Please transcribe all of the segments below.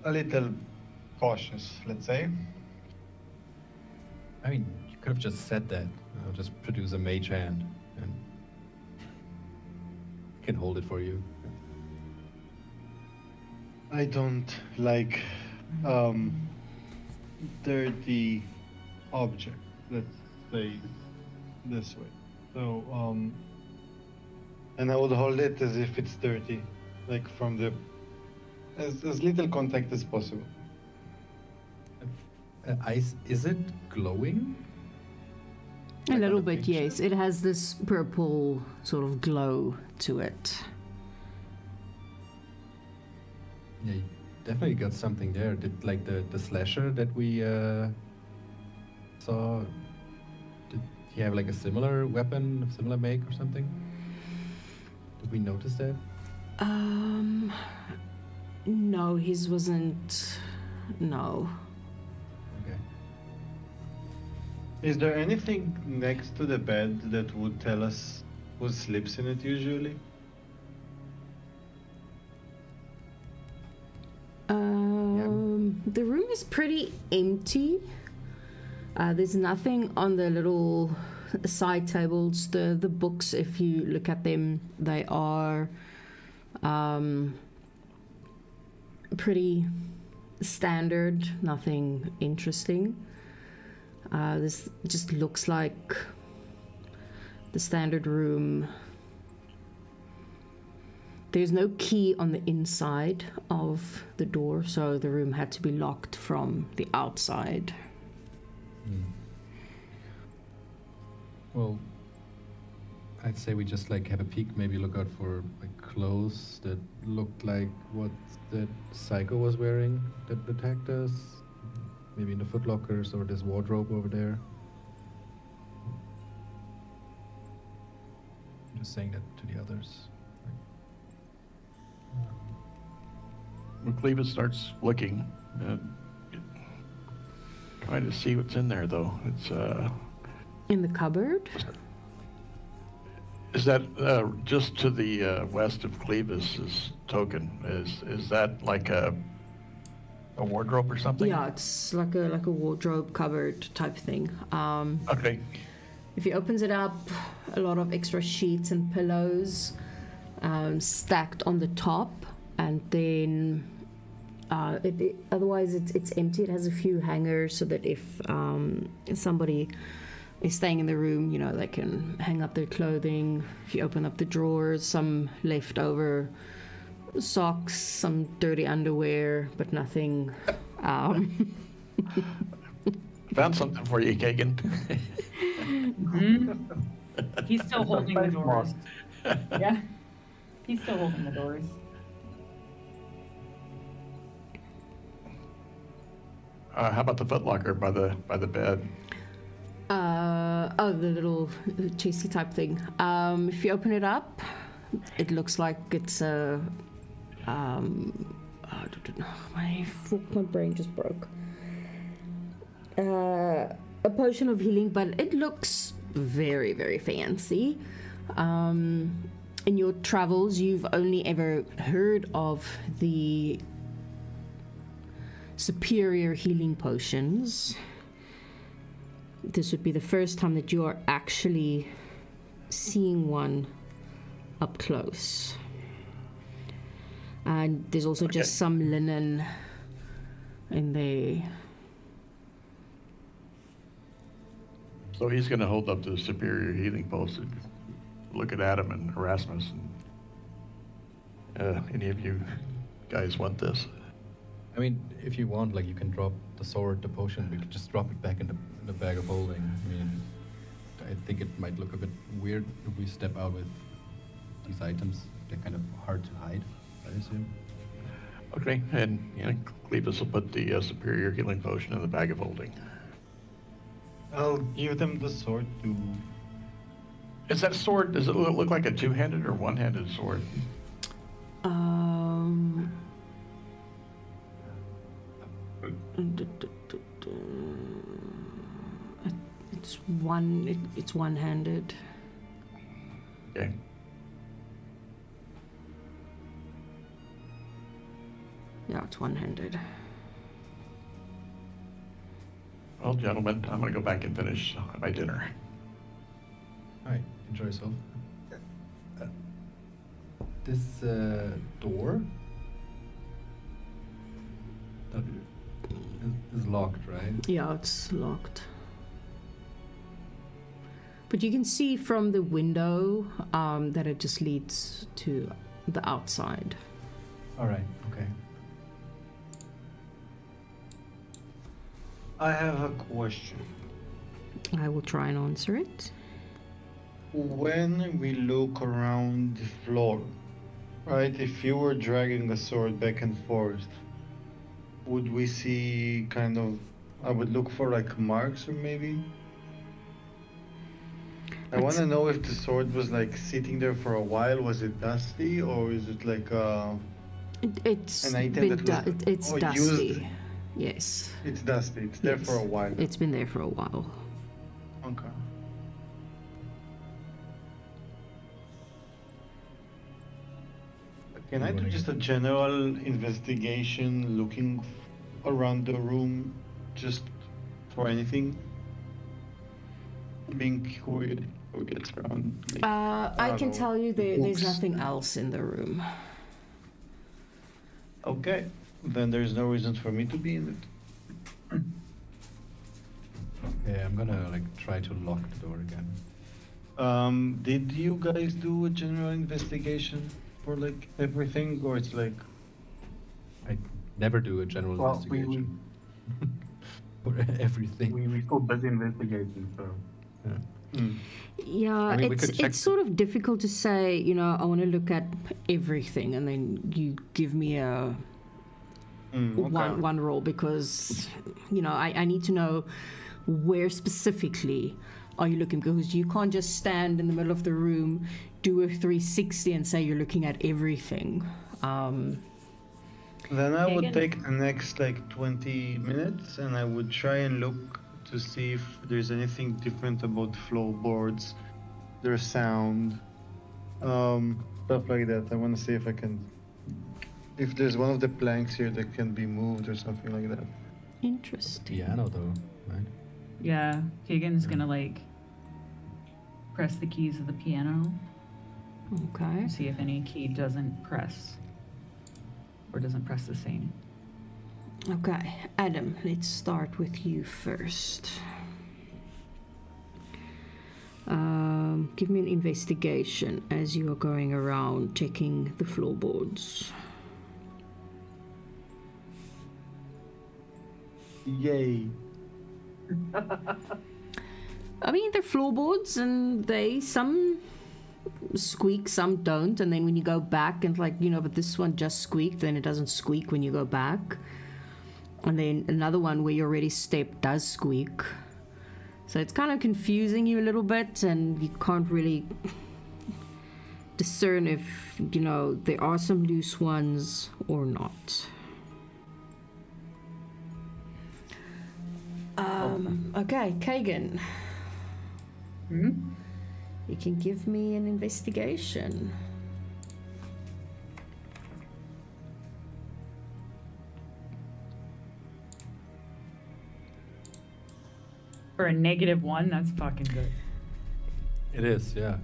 A little cautious, let's say. I mean, you could have just said that. I'll just produce a mage hand and can hold it for you. I don't like dirty object. Let's say this way. So and I would hold it as if it's dirty, like from the as little contact as possible. Ice, is it glowing? A Like on little the bit, picture? yes. It has this purple sort of glow to it. Yeah, you definitely got something there. Did like the slasher that we saw? Did he have like a similar weapon, a similar make or something? Did we notice that? No, his wasn't. No. Okay. Is there anything next to the bed that would tell us who sleeps in it usually? The room is pretty empty. There's nothing on the little side tables. The books, if you look at them, they are pretty standard. Nothing interesting. This just looks like the standard room. There's no key on the inside of the door, so the room had to be locked from the outside. Well, I'd say we just like have a peek, maybe look out for like clothes that looked like what that psycho was wearing that attacked us. Maybe in the footlockers or this wardrobe over there. I'm just saying that to the others. When Clevis starts looking, trying to see what's in there, though. It's In the cupboard? is that just to the west of Clevis's token? Is that like a wardrobe or something? Yeah, it's like a wardrobe cupboard type thing. Okay. If he opens it up, a lot of extra sheets and pillows stacked on the top, and then otherwise it's empty. It has a few hangers so that if somebody is staying in the room, you know, they can hang up their clothing. If you open up the drawers, some leftover socks, some dirty underwear, but nothing. Found something for you, Kagan. He's still holding the doors. Yeah. He's still holding the doors. How about the footlocker by the bed? The little chesty type thing. If you open it up, it looks like it's a. My brain just broke. A potion of healing, but it looks very, very fancy. In your travels, you've only ever heard of the superior healing potions. This would be the first time that you are actually seeing one up close. And there's also just some linen in there. So he's going to hold up the superior healing potion, look at Adam and Erasmus. And, any of you guys want this? I mean, if you want, like, you can drop the sword, the potion. We could just drop it back in the bag of holding. I mean, I think it might look a bit weird if we step out with these items. They're kind of hard to hide, I assume. Okay, and Clevis will put the superior healing potion in the bag of holding. I'll give them the sword to. Is that sword, does it look like a two-handed or one-handed sword? It's one-handed. Okay. Yeah, it's one-handed. Well, gentlemen, I'm gonna go back and finish my dinner. All right, enjoy yourself. This door that is locked, right? Yeah, it's locked. But you can see from the window that it just leads to the outside. All right, okay. I have a question. I will try and answer it. When we look around the floor, right, if you were dragging the sword back and forth, would we see kind of, I would look for like marks or maybe? I want to know if the sword was like sitting there for a while. Was it dusty or is it like It's an item been that was it's or dusty. used? Yes. It's dusty. It's there for a Yes. while. It's been there for a while. Okay. Can I do just a general investigation looking around the room just for anything? Being curious around. Like, I don't can know, tell you there's books. nothing else in the room. Okay, then there's no reason for me to be in it. Yeah, I'm gonna like try to lock the door again. Did you guys do a general investigation for like everything, or it's like I never do a general Well, investigation for everything. we still busy investigating, so. Yeah. Yeah, I mean, we it's could check it's sort of difficult to say, you know, I want to look at everything and then you give me a okay. one roll because, you know, I need to know where specifically are you looking, because you can't just stand in the middle of the room, do a 360 and say you're looking at everything. Then I would Kagan? take the next like 20 minutes and I would try and look to see if there's anything different about floorboards, their sound, stuff like that. I want to see if I can, if there's one of the planks here that can be moved or something like that. Interesting. Piano though, right? Yeah, Kagan's gonna like press the keys of the piano Okay. to see if any key doesn't press or doesn't press the same. Okay, Adam, let's start with you first. Give me an investigation as you are going around checking the floorboards. Yay. I mean, they're floorboards and some squeak, some don't. And then when you go back and like, you know, but this one just squeaked, then it doesn't squeak when you go back. And then another one where you already stepped does squeak. So it's kind of confusing you a little bit and you can't really discern if, you know, there are some loose ones or not. Okay, Kagan. You can give me an investigation. For a -1, that's fucking good. It is, yeah.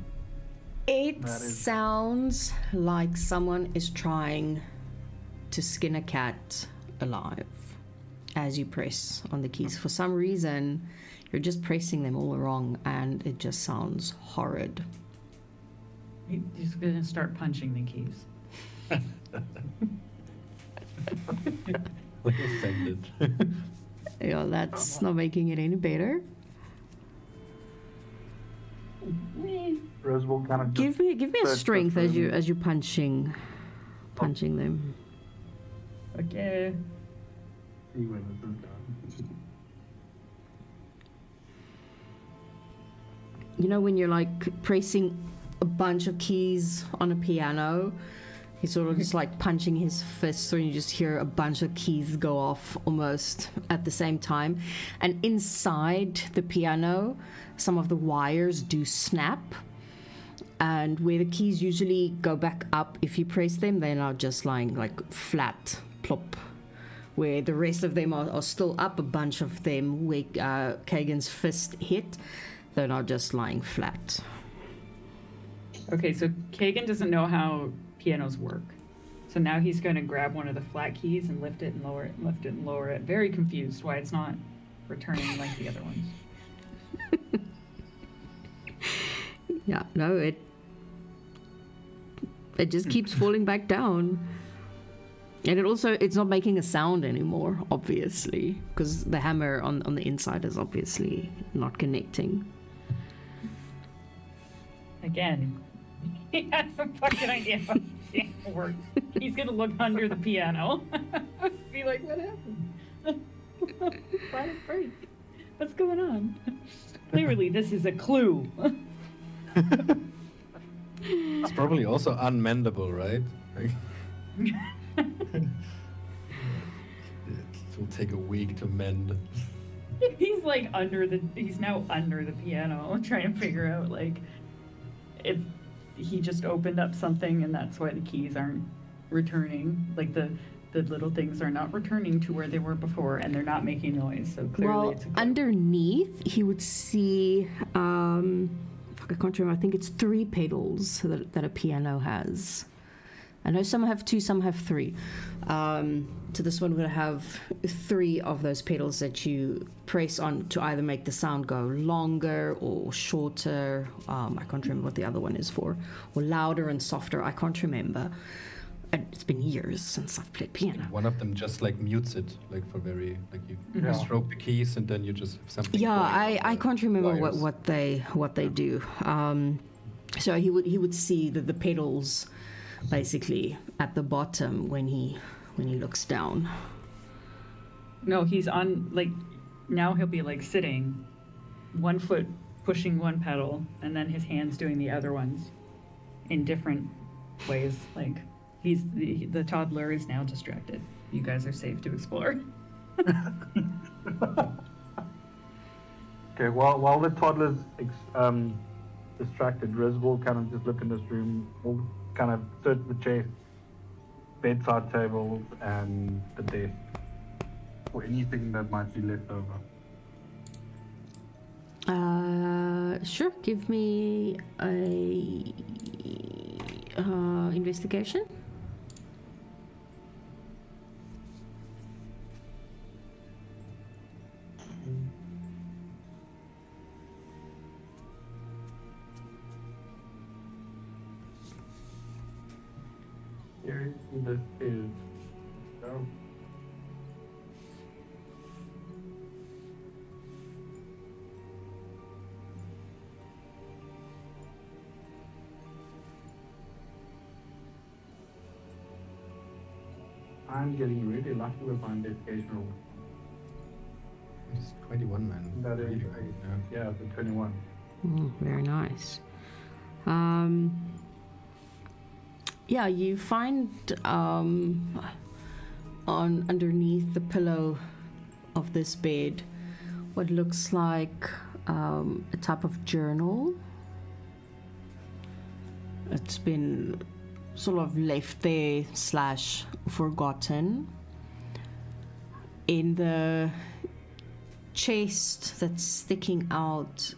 It That is- sounds like someone is trying to skin a cat alive as you press on the keys. For some reason, you're just pressing them all wrong and it just sounds horrid. He's gonna start punching the keys. Like offended. Yeah, that's not making it any better. Rose will kind of Give me a search the strength as room. you punching them. Okay. see when this is done. You know when you're like pressing a bunch of keys on a piano, he's sort of just like punching his fist through and you just hear a bunch of keys go off almost at the same time. And inside the piano, some of the wires do snap. And where the keys usually go back up if you press them, they're now just lying like flat plop. Where the rest of them are still up, a bunch of them where Kagan's fist hit, they're not just lying flat. Okay, so Kagan doesn't know how pianos work. So now he's going to grab one of the flat keys and lift it and lower it, and lift it and lower it. Very confused why it's not returning like the other ones. Yeah, no, it just keeps falling back down. And it's not making a sound anymore, obviously, because the hammer on the inside is obviously not connecting. Again, he has a fucking idea how the piano works. He's gonna look under the piano. Be like, what happened? Why did it break? What's going on? Clearly, this is a clue. It's probably also unmendable, right? Like, it will take a week to mend. He's like he's now under the piano trying to figure out like if he just opened up something and that's why the keys aren't returning. Like the little things are not returning to where they were before and they're not making noise. So clearly it's a clue. Underneath he would see I can't remember, I think it's 3 pedals that a piano has. I know some have 2, some have 3. So this one will have 3 of those pedals that you press on to either make the sound go longer or shorter. I can't remember what the other one is for. Or louder and softer. I can't remember. And it's been years since I've played piano. One of them just like mutes it, like for very like you Yeah. stroke the keys and then you just have something. Yeah, going on I the can't remember wires. what they do. So he would see the pedals basically at the bottom when he looks down. No, he's on like now he'll be like sitting, one foot pushing one pedal, and then his hands doing the other ones in different ways. Like the toddler is now distracted. You guys are safe to explore. Okay, while the toddler's distracted, Riz will kind of just look in this room, will kind of search the chest, bedside tables, and the desk for anything that might be left over. Sure. Give me a investigation. Here this is. So, I'm getting really lucky with my investigation roll. It's 21, man. That is Really great. good, yeah. Yeah, the 21. Very nice. Yeah, you find on underneath the pillow of this bed what looks like a type of journal. It's been sort of left there / forgotten. In the chest that's sticking out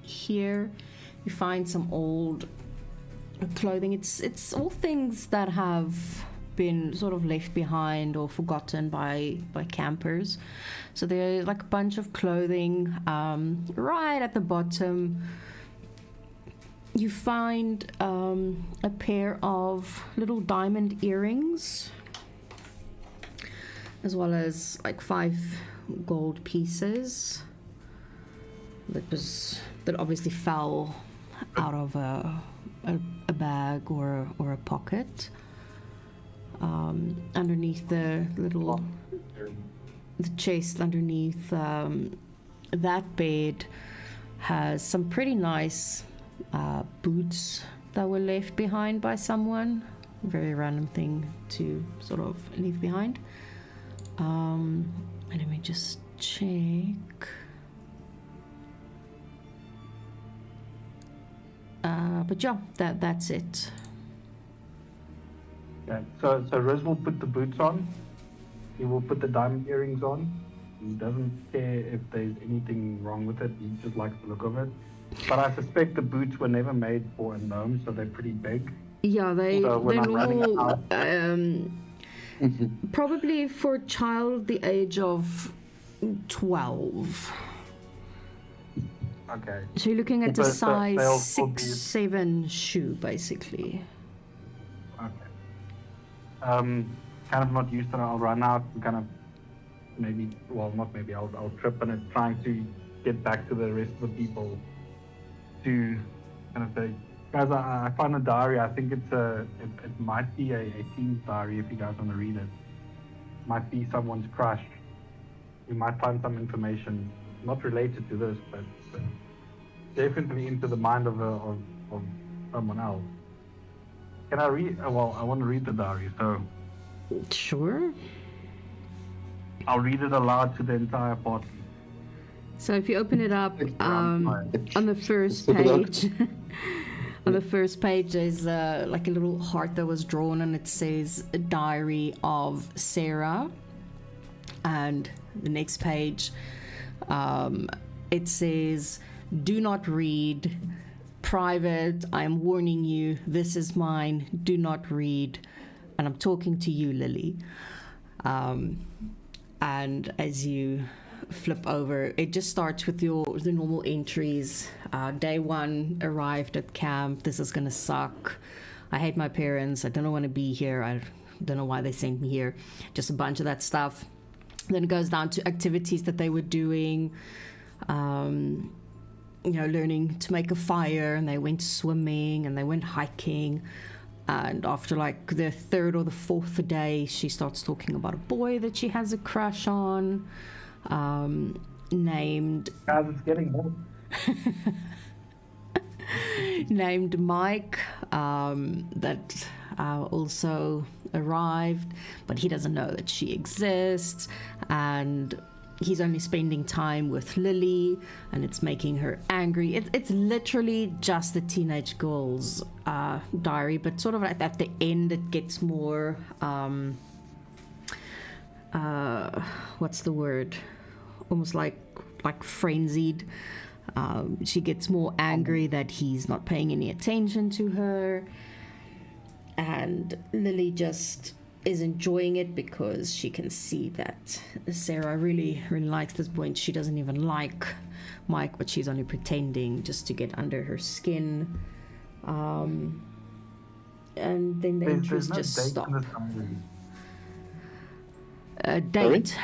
here, you find some old clothing. It's all things that have been sort of left behind or forgotten by campers. So there's like a bunch of clothing. Right at the bottom you find a pair of little diamond earrings, as well as like 5 gold pieces that obviously fell out of a bag or a pocket. Underneath the chest underneath that bed has some pretty nice boots that were left behind by someone. Very random thing to sort of leave behind. Let me just check. But yeah, that's it. Okay. So Riz will put the boots on. He will put the diamond earrings on. He doesn't care if there's anything wrong with it. He just likes the look of it. But I suspect the boots were never made for a gnome, so they're pretty big. Yeah, So when they're I'm running normal. out- Probably for a child the age of 12. Okay. So you're looking at a So size they'll 6, be- 7 shoe, basically. Okay. Kind of not used to it. I'll run out and kind of not maybe, I'll trip and it's trying to get back to the rest of the people to kind of say, guys, I found a diary. I think it might be a team's diary if you guys want to read it. Might be someone's crush. You might find some information not related to this, but definitely into the mind of someone else. Can I read? Well, I want to read the diary, so Sure. I'll read it aloud to the entire party. So if you open it up on the first Super dark. page, on the first page there's like a little heart that was drawn, and it says a diary of Sarah. And the next page, it says, "Do not read. Private. I am warning you. This is mine. Do not read." And I'm talking to you, Lily. And as you flip over, it just starts with the normal entries. Day 1, arrived at camp. This is gonna suck. I hate my parents. I don't want to be here. I don't know why they sent me here. Just a bunch of that stuff. Then it goes down to activities that they were doing. Learning to make a fire, and they went swimming, and they went hiking. And after like the 3rd or the 4th day, she starts talking about a boy that she has a crush on, named Guys, it's getting hot. named Mike, that also arrived, but he doesn't know that she exists, and he's only spending time with Lily, and it's making her angry. It's literally just the teenage girl's diary, but sort of at the end it gets more what's the word? Almost like frenzied. She gets more angry that he's not paying any attention to her, and Lily just is enjoying it because she can see that Sarah really, really likes this boy, and she doesn't even like Mike, but she's only pretending just to get under her skin. And then the There's entries no just date stop. in this diary. Date.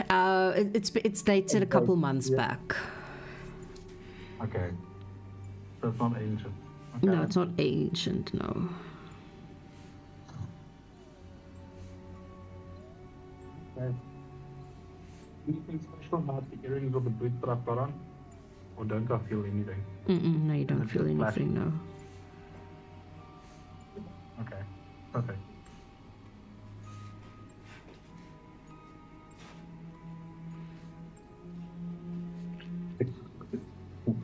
It's dated a couple months back. Okay. So it's not ancient. No, Okay. it's not ancient. No. Okay. Anything special about the earrings or the boots that I've got on? Or don't I feel anything? No, you don't it feel just anything. No. Okay. Perfect.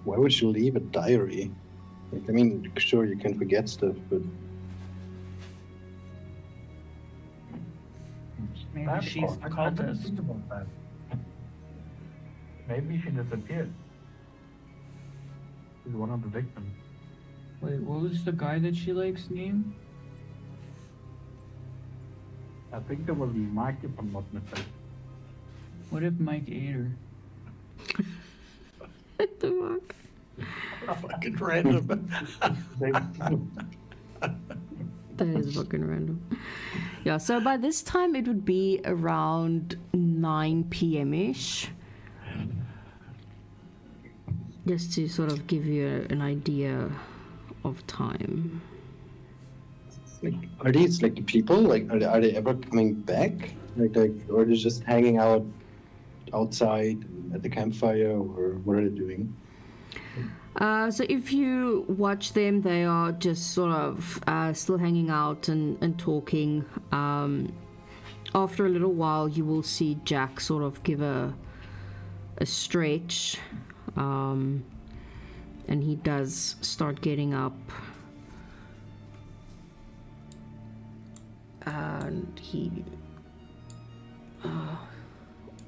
Why would you leave a diary? Like, I mean, sure, you can forget stuff, but Maybe That she's part, the I didn't cultist. think about that. Maybe she disappeared. She's one of the victims. Wait, what was the guy that she likes name? I think it was Mike, if I'm not mistaken. What if Mike ate her? What the fuck? Fucking random. That is fucking random. Yeah, so by this time it would be around 9 p.m. ish. Just to sort of give you an idea of time. like, are these like the people? Like, are they ever coming back? Like, or are they just hanging out outside at the campfire, or what are they doing? So if you watch them, they are just sort of still hanging out and talking. After a little while, you will see Jack sort of give a stretch, and he does start getting up. and he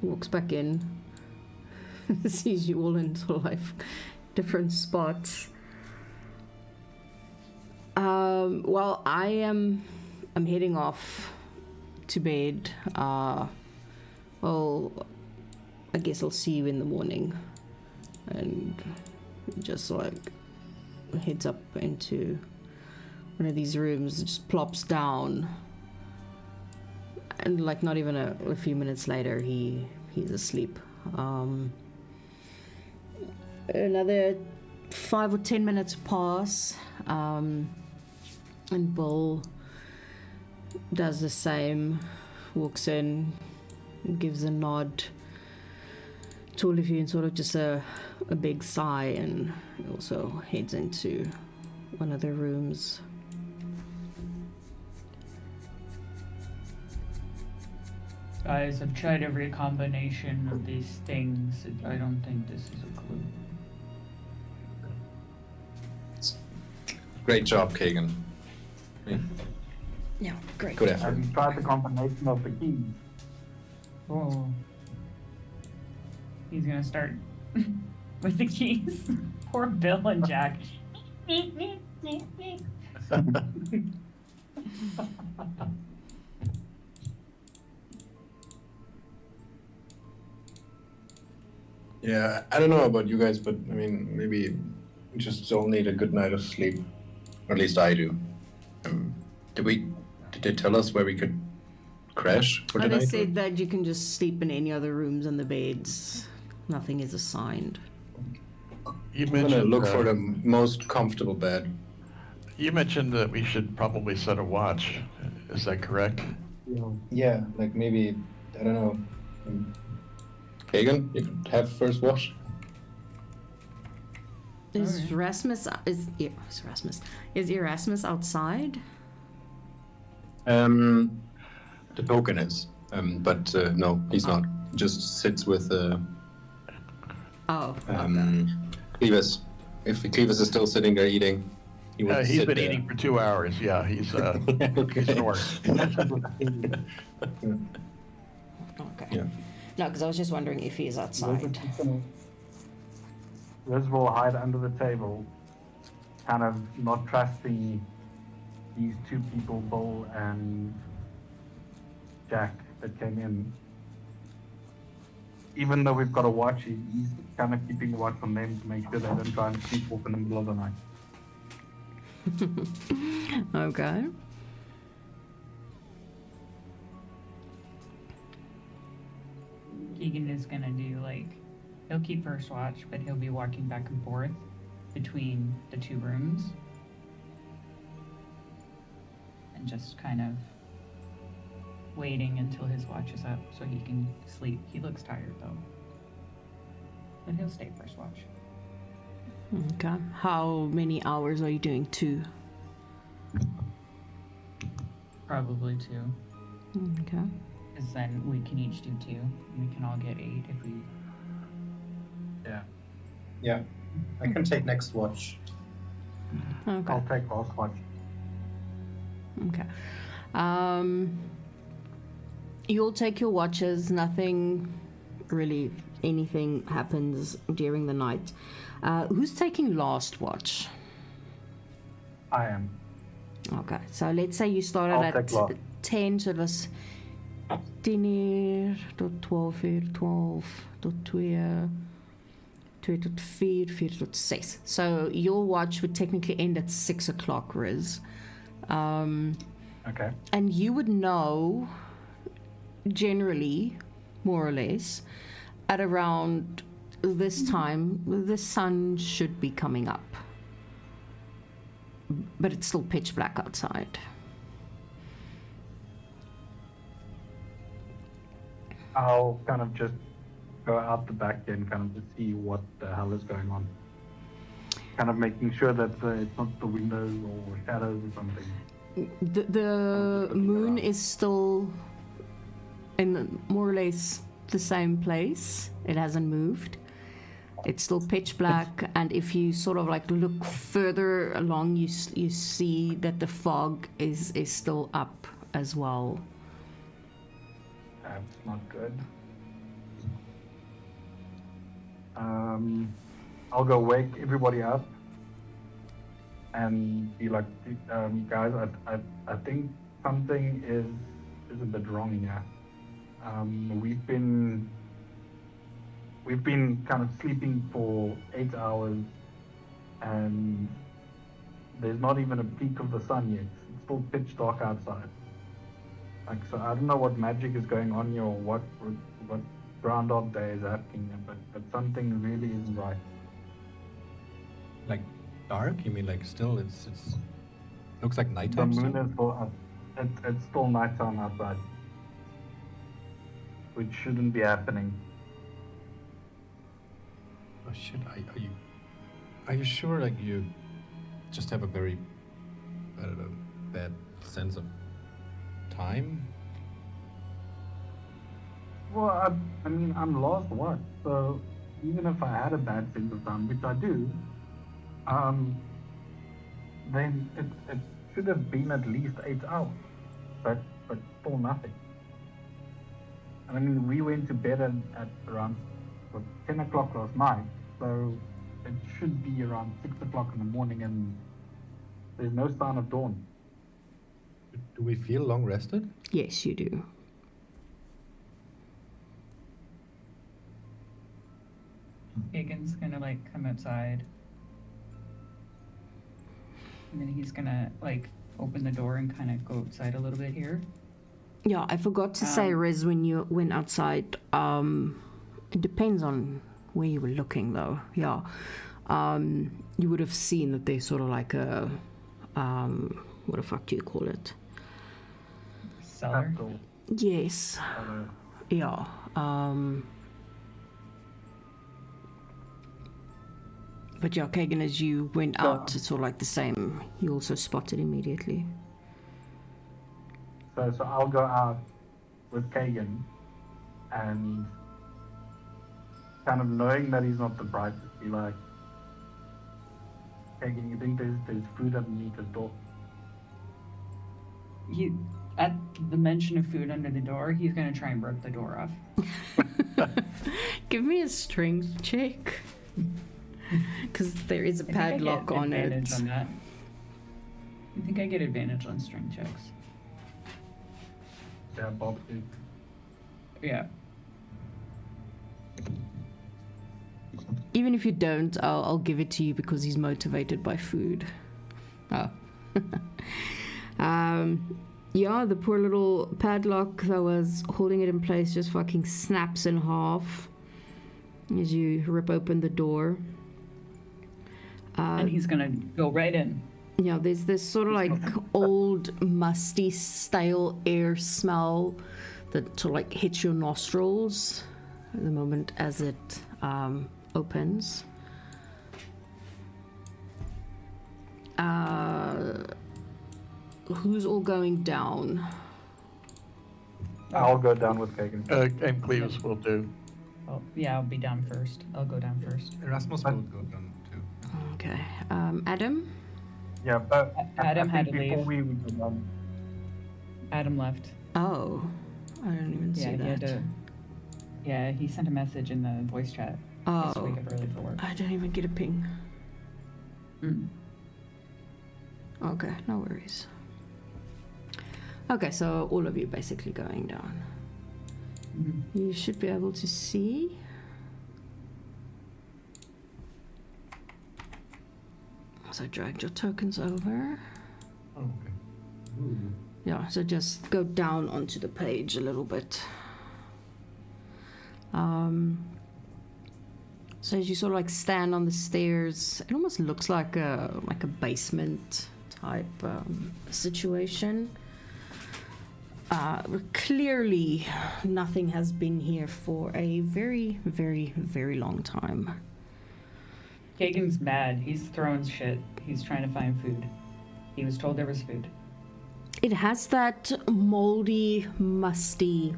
walks back in, sees you all in sort of like different spots. Well, I'm heading off to bed. Well, I guess I'll see you in the morning. And just like heads up into one of these rooms, just plops down. And like not even a few minutes later, he's asleep. Another 5 or 10 minutes pass, and Bull does the same, walks in, gives a nod to all of you and sort of just a big sigh, and also heads into one of the rooms. Guys, I've tried every combination of these things. I don't think this is a clue. Great job, Kagan. Yeah, great. Good Have effort. you tried the combination of the keys? Oh. He's gonna start with the keys. Poor Bill and Jack. Yeah, I don't know about you guys, but I mean, maybe we just all need a good night of sleep. Or at least I do. Did they tell us where we could crash for And tonight? they said that you can just sleep in any other rooms in the beds. Nothing is assigned. You I'm gonna mentioned look for the most comfortable bed. You mentioned that we should probably set a watch. Is that correct? Yeah, like maybe, I don't know. Kagan, you could have first watch. Is Alright. Rasmus is Erasmus outside? The token is, but no, he's not. He just sits with Oh, okay. Clevis. If Clevis is still sitting there eating, he would He's sit been there. eating for 2 hours. Yeah, he's Okay. he's snoring. Okay. Yeah. No, because I was just wondering if he's outside. Riz will hide under the table, kind of not trusting these two people, Bull and Jack, that came in. Even though we've got a watch, he's kind of keeping a watch on them to make sure they don't try and sleep off in the middle of the night. Okay. Keegan is gonna do like, he'll keep first watch, but he'll be walking back and forth between the two rooms. And just kind of waiting until his watch is up so he can sleep. He looks tired though. But he'll stay first watch. Okay. How many hours are you doing? 2. Probably 2. Okay. Because then we can each do 2. And we can all get 8 if we. Yeah, I can take next watch. Okay. I'll take last watch. Okay. You'll take your watches. Nothing really, anything happens during the night. Who's taking last watch? I am. Okay, so let's say you started I'll at take last. 10, so it was 10 uur tot 12 uur, 12 tot 2, 2 tot 4, 4 tot 6. So your watch would technically end at 6 o'clock, Riz. Okay. And you would know, generally, more or less, at around this time, the sun should be coming up. But it's still pitch black outside. I'll kind of just go out the back and kind of just see what the hell is going on. Kind of making sure that it's not the windows or shadows or something. The moon is still in more or less the same place. It hasn't moved. It's still pitch black, and if you sort of like look further along, you see that the fog is still up as well. That's not good. I'll go wake everybody up and be like, guys, I think something is a bit wrong here. We've been kind of sleeping for 8 hours, and there's not even a peak of the sun yet. It's still pitch dark outside. Like, so I don't know what magic is going on here or what Groundhog Day is happening here, but something really isn't right. Like dark? You mean like still it's looks like The nighttime moon still? is still up. It's still nighttime outside, which shouldn't be happening. Oh shit, are you sure like you just have a very, I don't know, bad sense of time? Well, I mean, I'm lost what? So even if I had a bad sense of time, which I do, then it should have been at least 8 hours, but still nothing. And I mean, we went to bed at around 10 o'clock last night, so it should be around 6 o'clock in the morning, and there's no sign of dawn. Do we feel long rested? Yes, you do. Hagen's gonna like come outside. And then he's gonna like open the door and kind of go outside a little bit here. Yeah, I forgot to say, Riz, when you went outside, it depends on where you were looking, though. Yeah. You would have seen that there's sort of like a, what the fuck do you call it? Cellar. Capital, Yes. Yeah. But yeah, Kagan, as you went out, it's sort of like the same. You also spotted immediately. So I'll go out with Kagan, and kind of knowing that he's not the brightest, be like, Kagan, you think there's food underneath the door? He, at the mention of food under the door, he's gonna try and break the door off. Give me a strength check. Because there is a I think I get padlock on it. advantage on that. I think I get advantage on strength checks. Yeah, Bob did. Yeah. Even if you don't, I'll give it to you because he's motivated by food. Oh. Yeah, the poor little padlock that was holding it in place just fucking snaps in half as you rip open the door. And he's gonna go right in. Yeah, there's this sort of like old, musty, stale air smell that sort of like hits your nostrils the moment as it opens. Who's all going down? I'll go down with Kagan. And Cleves will do. Oh, yeah, I'll be down first. I'll go down first. Erasmus will go down too. Okay. Adam? Yeah, but Adam I had think to before leave. we would go down. Adam left. Oh, I didn't even Yeah, see he had that. to. Yeah, he sent a message in the voice chat. He has to Oh, wake up early for work. I didn't even get a ping. Mm. Okay, no worries. Okay, so all of you basically going down. Mhm. You should be able to see. So I dragged your tokens over. Oh, okay. Yeah, so just go down onto the page a little bit. So as you sort of like stand on the stairs, it almost looks like a basement type situation. Clearly, nothing has been here for a very, very, very long time. Kagan's mad. He's throwing shit. He's trying to find food. He was told there was food. It has that moldy, musty,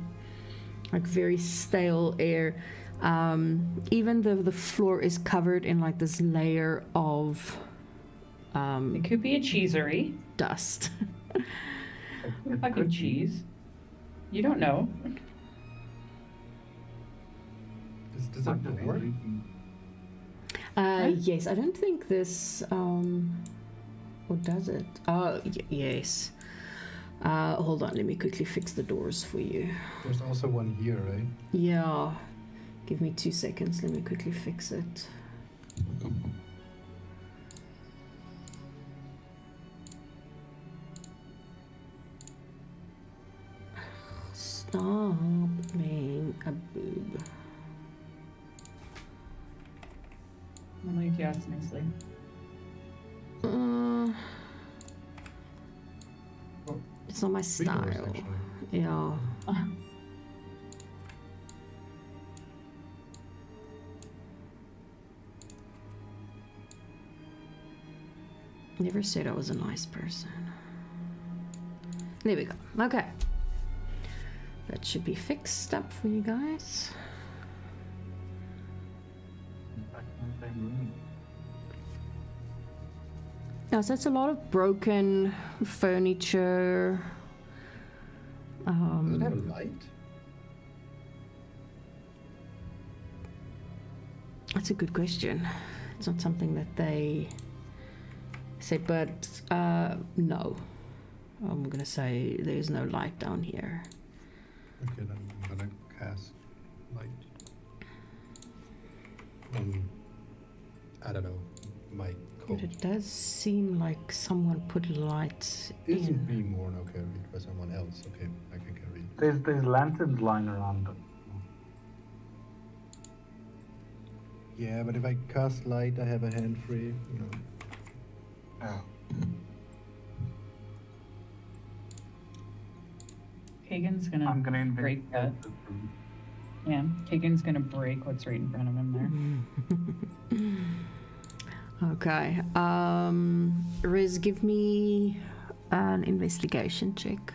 like very stale air. Even the floor is covered in like this layer of It could be a cheesery. dust. It Fucking could be. cheese. You don't know. Does Might it just be work? leaking. Yes, I don't think this. Or does it? Oh, yes. Hold on, let me quickly fix the doors for you. There's also one here, right? Yeah. Give me 2 seconds, let me quickly fix it. Stop being a boob. Only if you ask nicely. It's not my Three doors, style. actually. Yeah. Never said I was a nice person. There we go. Okay. That should be fixed up for you guys. Back in the same room. Yeah, so it's a lot of broken furniture. Does it have a light? That's a good question. It's not something that they say, but no. I'm gonna say there's no light down here. Okay, then I'm gonna cast light. I don't know, my But code. it does seem like someone put lights Isn't in. being worn okay read by someone else. Okay, I can carry it. There's lanterns lying around. Yeah, but if I cast light, I have a hand free, you know. Oh. Kagan's gonna I'm gonna break investigate that. this room. Yeah, Kagan's gonna break what's right in front of him there. Okay. Riz, give me an investigation check.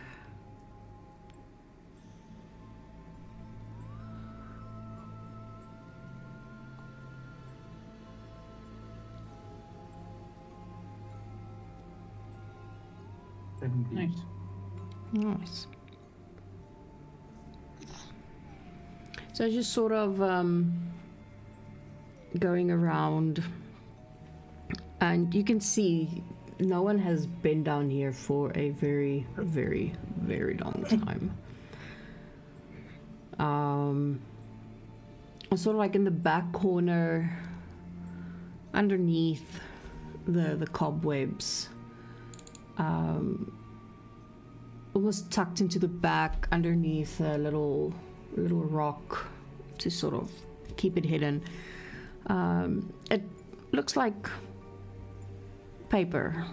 Nice. Nice. So just sort of going around, and you can see no one has been down here for a very, very, very long time. Sort of like in the back corner, underneath the cobwebs. Almost tucked into the back underneath a little rock to sort of keep it hidden. It looks like paper.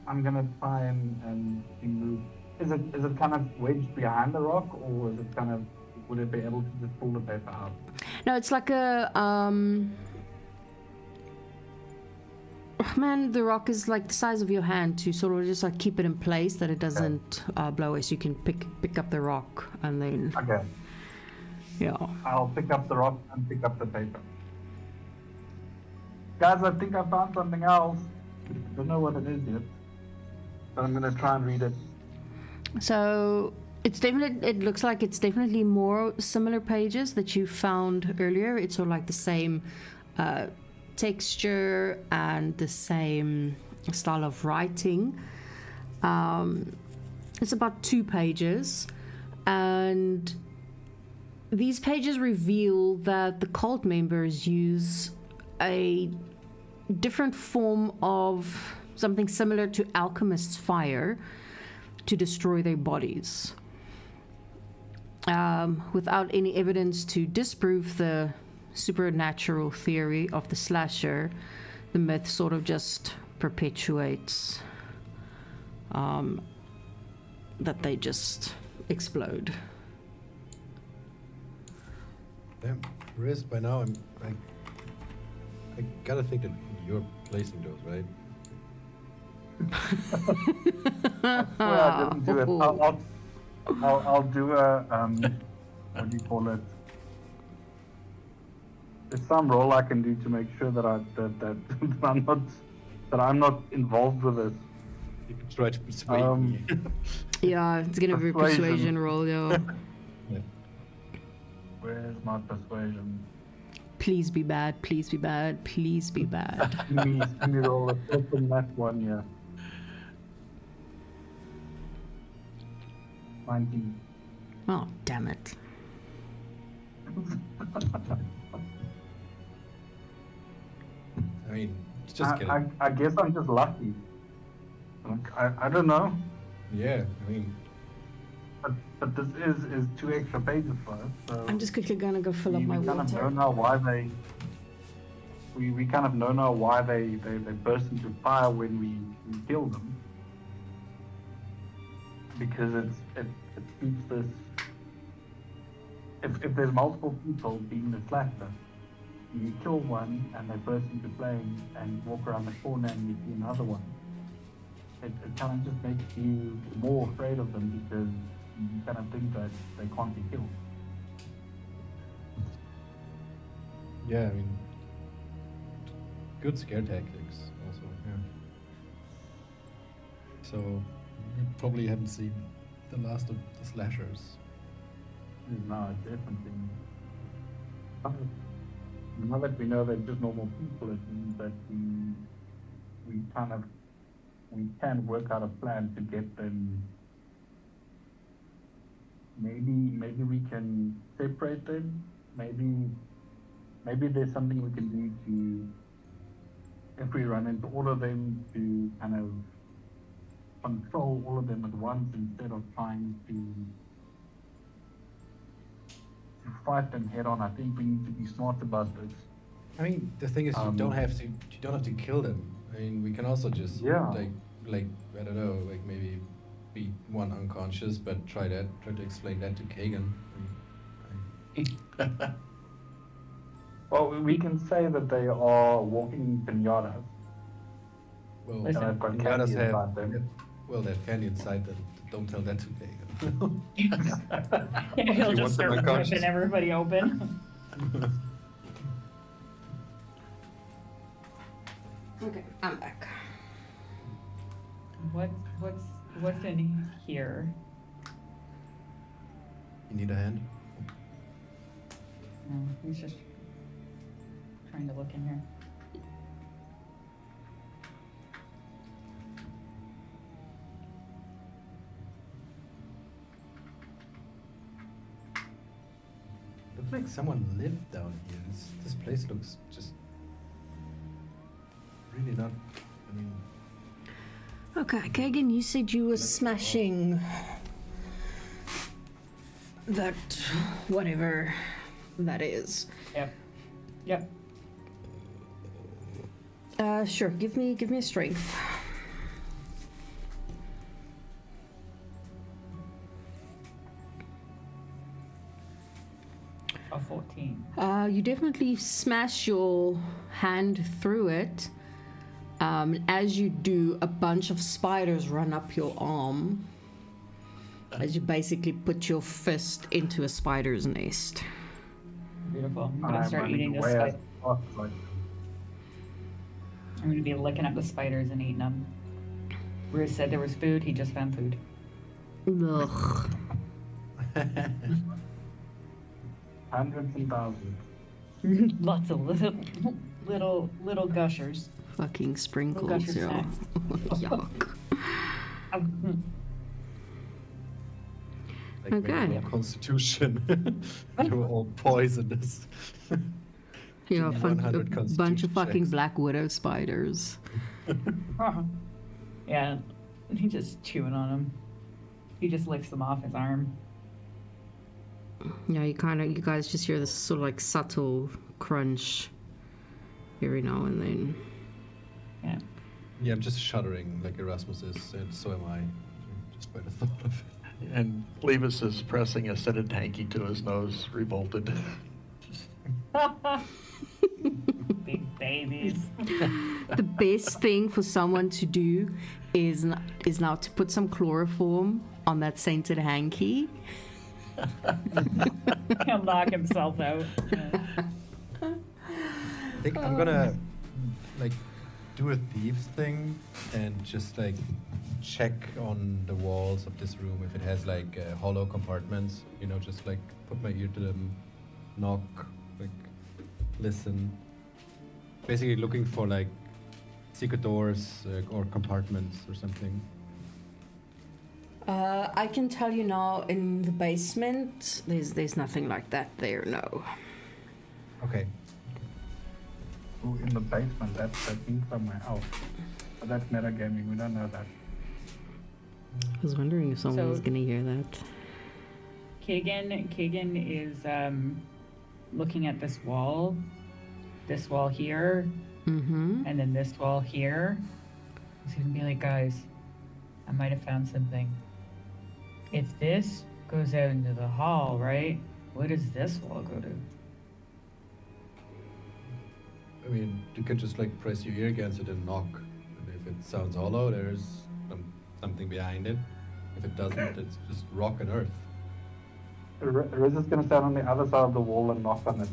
I'm gonna try and remove. Is it kind of wedged behind the rock, or is it kind of, would it be able to just pull the paper out? No, it's like a man, the rock is like the size of your hand to sort of just like keep it in place that it doesn't blow away. So you can pick up the rock and then Okay, yeah. I'll pick up the rock and pick up the paper. Guys, I think I found something else. Don't know what it is yet, but I'm gonna try and read it. So it's definitely, it looks like it's definitely more similar pages that you found earlier. It's sort of like the same texture and the same style of writing. It's about 2 pages, and these pages reveal that the cult members use a different form of something similar to Alchemist's fire to destroy their bodies. Without any evidence to disprove the supernatural theory of the slasher, the myth sort of just perpetuates that they just explode. Damn, Riz, by now I gotta think that you're placing those, right? Well, I didn't do it. I'll do a what do you call it? There's some role I can do to make sure that that I'm not involved with this. You can try to persuade me. Yeah, it's gonna be a Persuasion. persuasion roll, yo. Yeah. Where's my persuasion? Please be bad, please be bad, please be bad. Give me roll a flip on that one, yeah. 19. Oh, damn it. I mean, just get it. I guess I'm just lucky. I don't know. Yeah, I mean, But this is 2 extra pages for us, so I'm just quickly gonna go fill up my we kind of know water. now why they we kind of know now why they burst into fire when we kill them. Because it keeps this if there's multiple people being the slacker, you kill one and they burst into flames and you walk around the corner and you see another one. It kind of just makes you more afraid of them because you kind of think that they can't be killed. yeah, I mean, good scare tactics also. Yeah. So you probably haven't seen the last of the slashers. No, definitely. Now that we know they're just normal people, it means that we can work out a plan to get them. Maybe we can separate them. Maybe there's something we can do to, if we run into all of them, to kind of control all of them at once instead of trying to fight them head on. I think we need to be smart about this. I mean, the thing is, you don't have to kill them. I mean, we can also just Yeah. like I don't know, like maybe beat one unconscious, but try to explain that to Kagan. Well, we can say that they are walking pinatas. Well, Listen, And I've got pinatas candy inside them. well, they have candy inside them. Don't tell that to Kagan. Yeah, he'll You just want them start unconscious? ripping everybody open. Okay, I'm back. What's in here? You need a hand? No, he's just trying to look in here. Looks like someone lived down here. This place looks just really not. I mean, Okay, Kagan, you said you were smashing that whatever that is. Yep. Sure. Give me a strength. A 14. You definitely smash your hand through it. As you do, a bunch of spiders run up your arm. As you basically put your fist into a spider's nest. Beautiful. I'm gonna I'm start running eating this away as spider. fast as I can. I'm gonna be licking up the spiders and eating them. Bruce said there was food. He just found food. Ugh. Hundreds and thousands. Lots of little gushers. Fucking sprinkles, gusher yo. snacks. Yuck. like Okay. when your constitution. They were all poisonous. Yeah, 100 a bunch of constitution fucking checks. black widow spiders. Yeah, he's just chewing on them. He just licks them off his arm. Yeah, you guys just hear this sort of like subtle crunch every now and then. Yeah. Yeah, I'm just shuddering like Erasmus is, and so am I. Just by the thought of it. And Levis is pressing a scented hanky to his nose, revolted. Big babies. The best thing for someone to do is now to put some chloroform on that scented hanky. He'll knock himself out. I think I'm gonna like do a thieves thing and just like check on the walls of this room if it has like hollow compartments. You know, just like put my ear to them, knock, like listen. Basically looking for like secret doors or compartments or something. I can tell you now, in the basement, there's nothing like that there. No. Okay. Ooh, in the basement, that means somewhere else. But that's metagaming, we don't know that. I was wondering if someone was So- gonna hear that. Kagan is looking at this wall here, Mm-hmm. and then this wall here. He's gonna be like, guys, I might have found something. If this goes out into the hall, right? Where does this wall go to? I mean, you can just like press your ear against it and knock. And if it sounds hollow, there's something behind it. If it doesn't, it's just rock and earth. Riz is gonna stand on the other side of the wall and knock on it.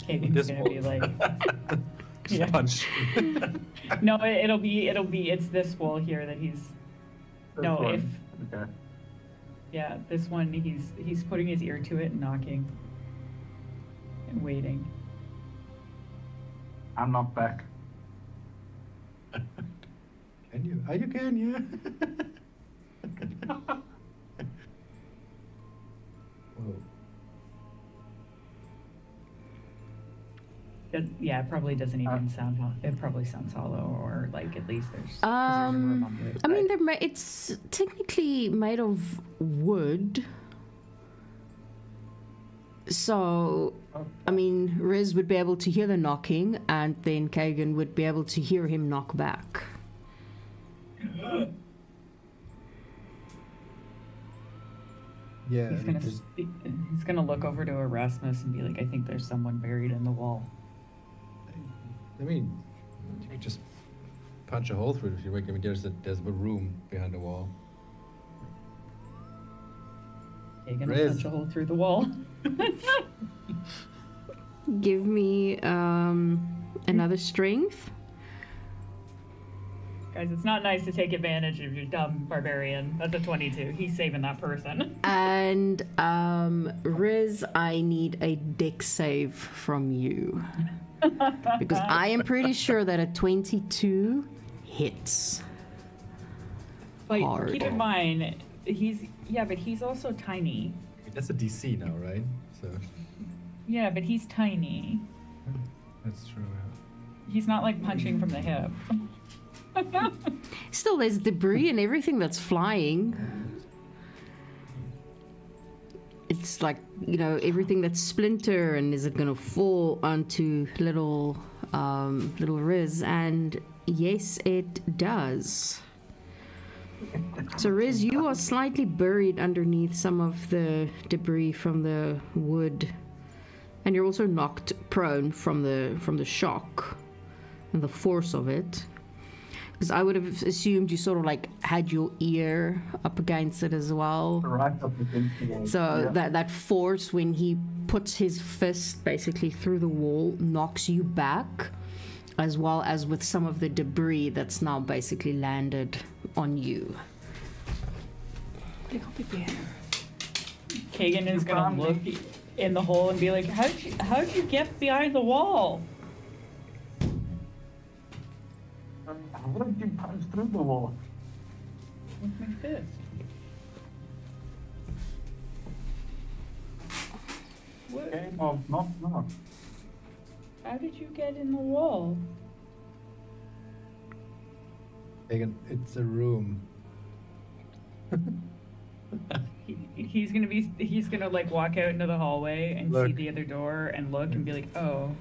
Kagan's This gonna wall. be like, Just Yeah. punch. no, it's this wall here that he's. This No, one. if Okay. yeah, this one he's putting his ear to it and knocking and waiting. I'm knocked back. Can you? You can, yeah. Whoa. Yeah, it probably doesn't even sound. It probably sounds hollow, or like at least there's. 'Cause there's a room on the other I mean, side. it's technically made of wood. So, I mean, Riz would be able to hear the knocking, and then Kagan would be able to hear him knock back. Yeah. He's gonna look over to Erasmus and be like, I think there's someone buried in the wall. I mean, you could just punch a hole through it if you wake. I mean, there's a room behind the wall. Kagan will Riz. punch a hole through the wall. Give me another strength. Guys, it's not nice to take advantage of your dumb barbarian. That's a 22. He's saving that person. And Riz, I need a dex save from you. Because I am pretty sure that a 22 hits. But Hard. keep in mind, but he's also tiny. That's a DC now, right? So Yeah, but he's tiny. that's true. Yeah. He's not like punching from the hip. Still, there's debris and everything that's flying. It's like, everything that's splinter, and is it gonna fall onto little Riz? And yes, it does. So Riz, you are slightly buried underneath some of the debris from the wood, and you're also knocked prone from the shock and the force of it. Because I would have assumed you sort of like had your ear up against it as well. Right up against the wall. So Yeah. that force, when he puts his fist basically through the wall, knocks you back, as well as with some of the debris that's now basically landed on you. Kagan is gonna look in the hole and be like, how'd you get behind the wall? How did you punch through the wall? With my fist. What? Game of knock. How did you get in the wall? Again, it's a room. He's gonna like walk out into the hallway and see Look. the other door and look and be like, oh,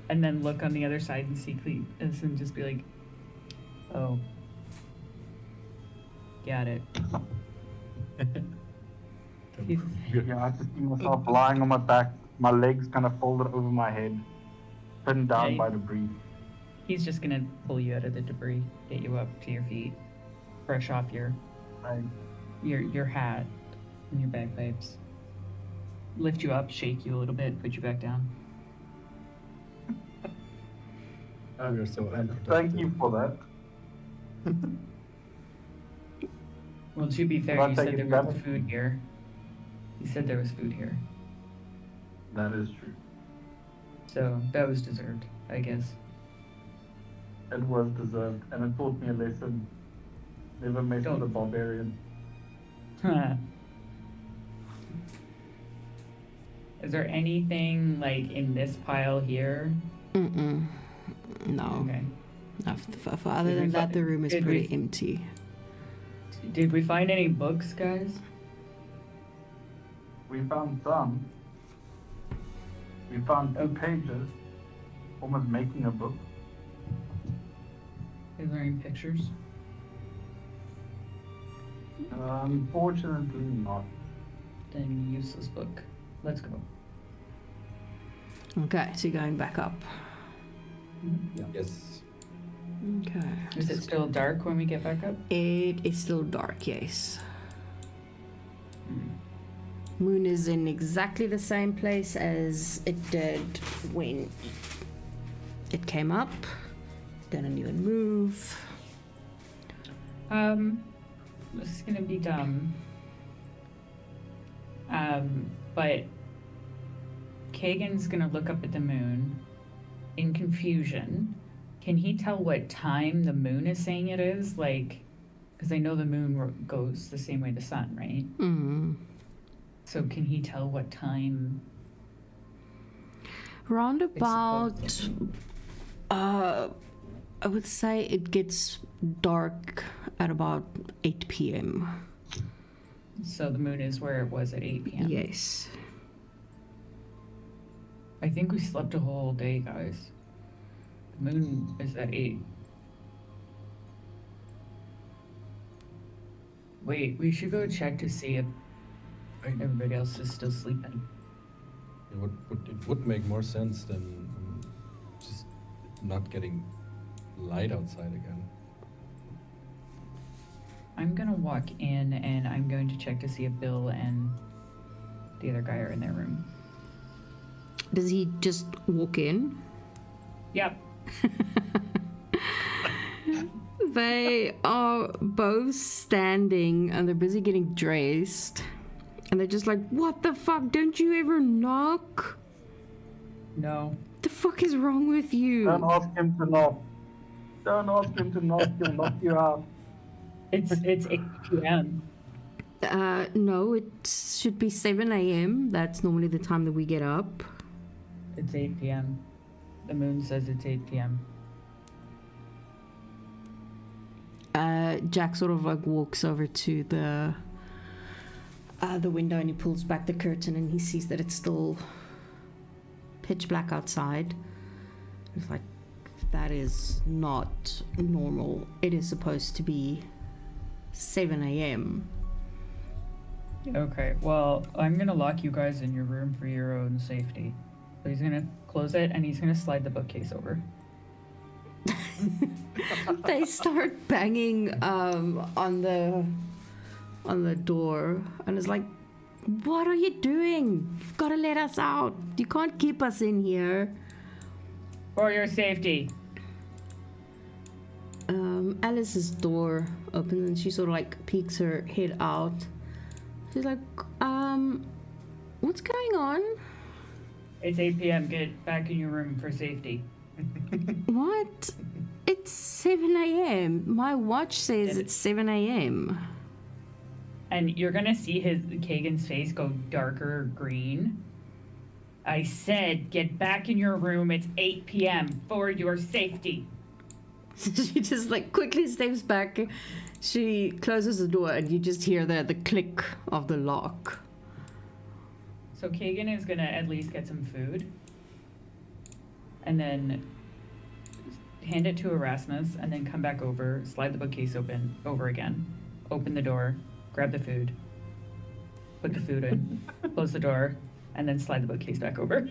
and then look on the other side and see Cletus and just be like, oh, got it. He's- Yeah, I just see myself lying on my back, my legs kind of folded over my head, pinned down Yeah, by debris. He's just gonna pull you out of the debris, get you up to your feet, brush off your hat and your bagpipes, lift you up, shake you a little bit, put you back down. We are so Thank you for that. Well, to be fair, Well, you I'll said take there it was back. food here. You said there was food here. That is true. So that was deserved, I guess. It was deserved, and it taught me a lesson. Never mess with a barbarian. Is there anything like in this pile here? Mm-mm. No. Okay. Other Did we than that, fi- the room is did pretty we- empty. Did we find any books, guys? We found some. We found 2 pages, almost making a book. Is there any pictures? Unfortunately not. Then useless book. Let's go. Okay, so you're going back up. Yes. Okay. Is it still dark when we get back up? It is still dark, yes. Hmm. Moon is in exactly the same place as it did when it came up. Didn't even move. This is gonna be dumb. But Kagan's gonna look up at the moon in confusion. Can he tell what time the moon is saying it is? Like, because I know the moon goes the same way the sun, right? Mm. So can he tell what time? Round it's about, supposed to be? I would say it gets dark at about 8 p.m. So the moon is where it was at 8 p.m. Yes. I think we slept a whole day, guys. The moon is at 8. Wait, we should go check to see if everybody else is still sleeping. It would make more sense than just not getting light outside again. I'm gonna walk in and I'm going to check to see if Bill and the other guy are in their room. Does he just walk in? Yep. They are both standing and they're busy getting dressed. And they're just like, what the fuck? Don't you ever knock? No. The fuck is wrong with you? Don't ask him to knock. Don't ask him to knock. He'll knock you out. It's 8 p.m. No, it should be 7 a.m. That's normally the time that we get up. It's 8 p.m. The moon says it's 8 p.m. Jack sort of like walks over to the window and he pulls back the curtain and he sees that it's still pitch black outside. It's like, that is not normal. It is supposed to be 7 a.m. Okay, well, I'm gonna lock you guys in your room for your own safety. So he's gonna close it and he's gonna slide the bookcase over. They start banging on the door and it's like, what are you doing? You've got to let us out. You can't keep us in here. For your safety. Alice's door opens and she sort of like peeks her head out. She's like, what's going on? It's 8 p.m. Get back in your room for safety. What? It's 7 a.m. My watch says it's 7 a.m. And you're gonna see Kagan's face go darker green. I said, get back in your room. It's 8 p.m. for your safety. She just like quickly steps back. She closes the door and you just hear the click of the lock. So Kagan is gonna at least get some food. And then hand it to Erasmus and then come back over, slide the bookcase over again, open the door, grab the food, put the food in, close the door, and then slide the bookcase back over.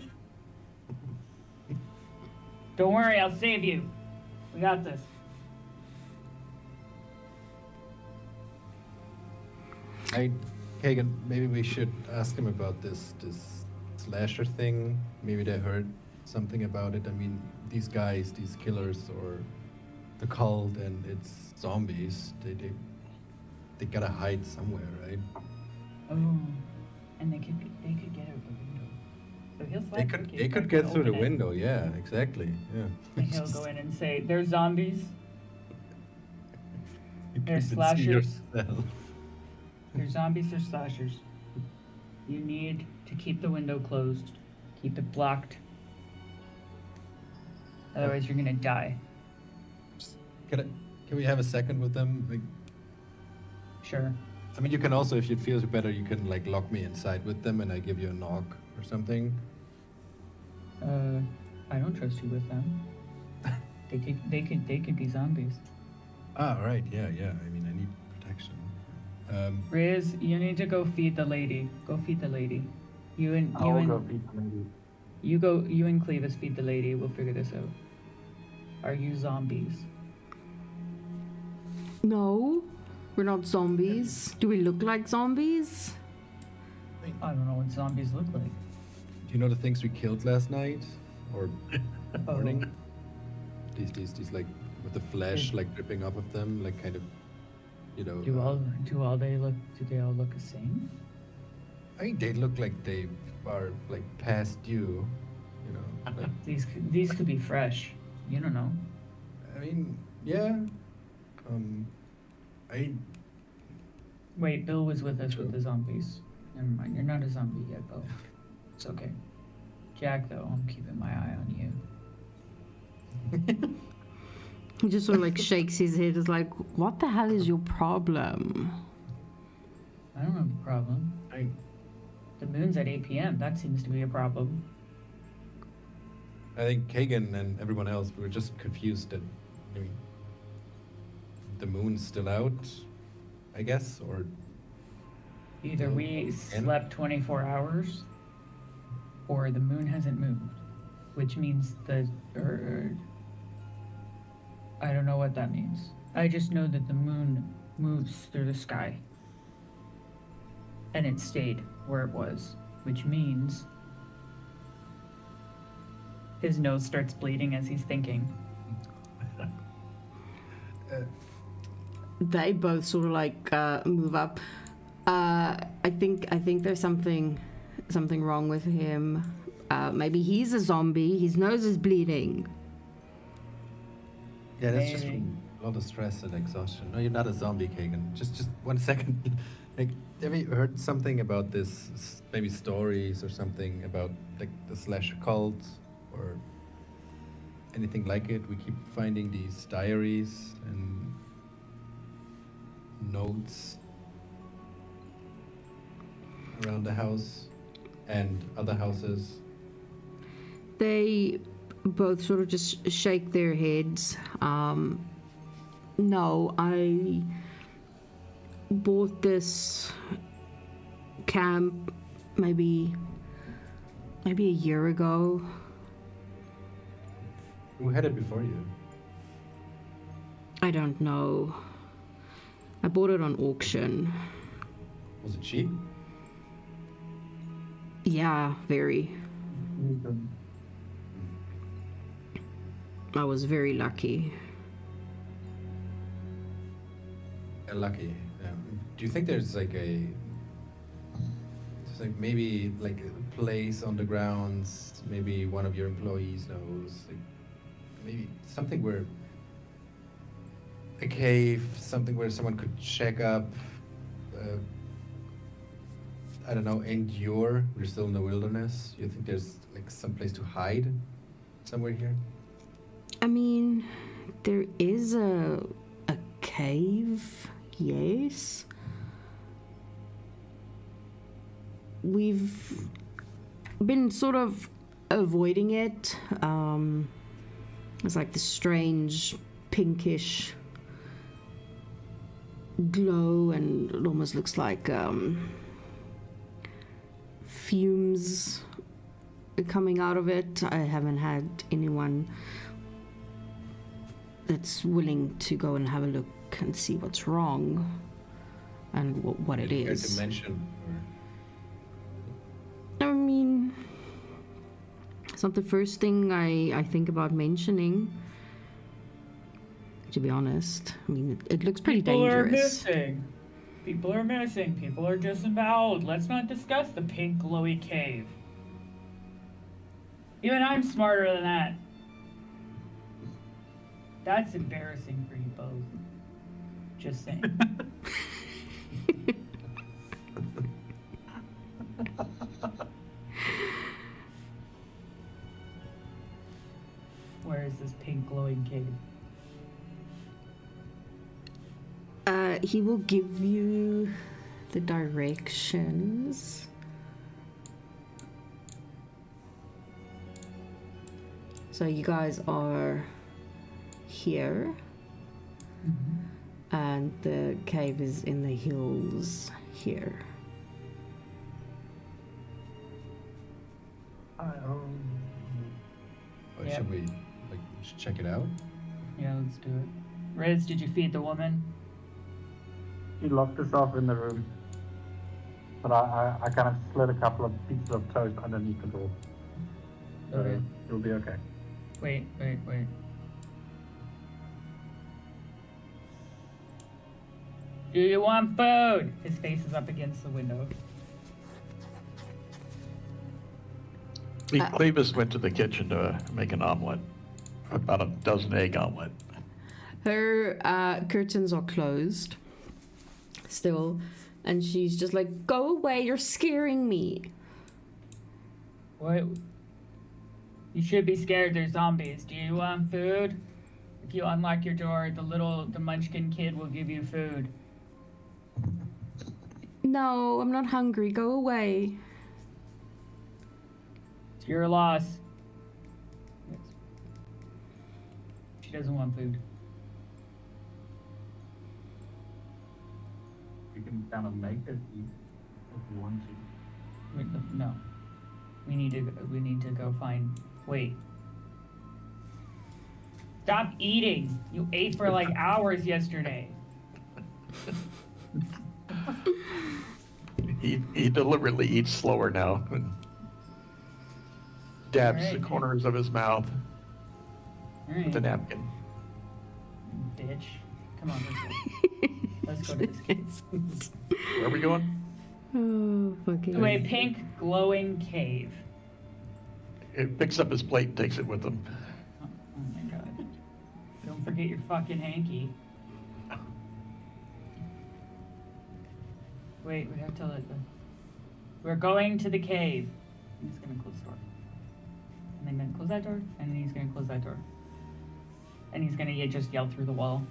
Don't worry, I'll save you. We got this. Kagan, maybe we should ask him about this slasher thing. Maybe they heard something about it. I mean, these guys, these killers, or the cult and it's zombies. They gotta hide somewhere, right? Oh, and they could get out the window. So he'll slap the kid They could back get and through the open it, window. Yeah, exactly. Yeah. And he'll go in and say, "There's zombies. You They're can see slashers. yourself. There's zombies. There's slashers. You need to keep the window closed. Keep it blocked. Otherwise, you're gonna die." Can we have a second with them? Like, Sure. I mean, you can also, if it feels better, you can like lock me inside with them, and I give you a knock or something. I don't trust you with them. They could be zombies. Ah, right. Yeah. I mean, I need protection. Riz, you need to go feed the lady. Go feed the lady. You and I'll go feed the lady. you and Clevis feed the lady. We'll figure this out. Are you zombies? No, we're not zombies. Do we look like zombies? I don't know what zombies look like. Do you know the things we killed last night or morning? These like with the flesh like dripping off of them, like kind of, you know. Do they all look the same? I think they look like they are like past due, you know. Like, These could be fresh. You don't know. I mean, yeah. I Wait, Bill was with us with the zombies. Never mind, you're not a zombie yet, Bill. It's okay. Jack, though, I'm keeping my eye on you. He just sort of like shakes his head. Is like, what the hell is your problem? I don't have a problem. The moon's at 8 p.m. That seems to be a problem. I think Kagan and everyone else were just confused that, I mean, the moon's still out, I guess, or Either we slept 24 hours, or the moon hasn't moved, which means I don't know what that means. I just know that the moon moves through the sky. And it stayed where it was, which means his nose starts bleeding as he's thinking. They both sort of like move up. I think there's something wrong with him. Maybe he's a zombie. His nose is bleeding. yeah, that's just Maybe. from a lot of stress and exhaustion. No, you're not a zombie, Kagan. Just 1 second. Like, have you heard something about this? Maybe stories or something about like the slash cult or anything like it? We keep finding these diaries and notes around the house and other houses. They both sort of just shake their heads. No, I bought this camp maybe a year ago. Who had it before you? I don't know. I bought it on auction. Was it cheap? Yeah, very. I was very lucky. Lucky. Yeah. Do you think there's like maybe like a place on the grounds? Maybe one of your employees knows. Like, maybe something where a cave, something where someone could check up. I don't know. Endure. We're still in the wilderness. You think there's like some place to hide somewhere here? I mean, there is a cave, yes. We've been sort of avoiding it. It's like this strange pinkish glow, and it almost looks like fumes coming out of it. I haven't had anyone that's willing to go and have a look and see what's wrong and what it Any is. dimension I mean, it's not the first thing I think about mentioning. to be honest. I mean, it looks pretty People are dangerous. missing. People are missing. People are disemboweled. Let's not discuss the pink glowy cave. Even I'm smarter than that. That's embarrassing for you both. Just saying. Where is this pink glowing cave? He will give you the directions. So you guys are here, and the cave is in the hills here. Yep. Should we check it out? Yeah, let's do it. Riz, did you feed the woman? He locked herself in the room. But I kind of slid a couple of pieces of toast underneath the door. So Okay. it'll be okay. Wait. Do you want food? His face is up against the window. Clevis went to the kitchen to make an omelet. About a dozen egg omelet. Her curtains are closed still, and she's just like, "Go away, you're scaring me." What? You should be scared, there's zombies. Do you want food? If you unlock your door, the munchkin kid will give you food. No, I'm not hungry. Go away. It's your loss. She doesn't want food. You can kind of make it eat if you want to. No. We need to go find. Wait. Stop eating. You ate for like hours yesterday. He deliberately eats slower now and dabs the Alright. corners of his mouth All with a right, napkin. bitch. Come on, let's go to this cave. Where are we going? Oh, fucking. To a pink glowing cave. It picks up his plate and takes it with him. Oh my god. Don't forget your fucking hanky. Wait, we have to let the... We're going to the cave. He's gonna close the door. And then gonna close that door, and then he's gonna close that door. And he's gonna just yell through the wall.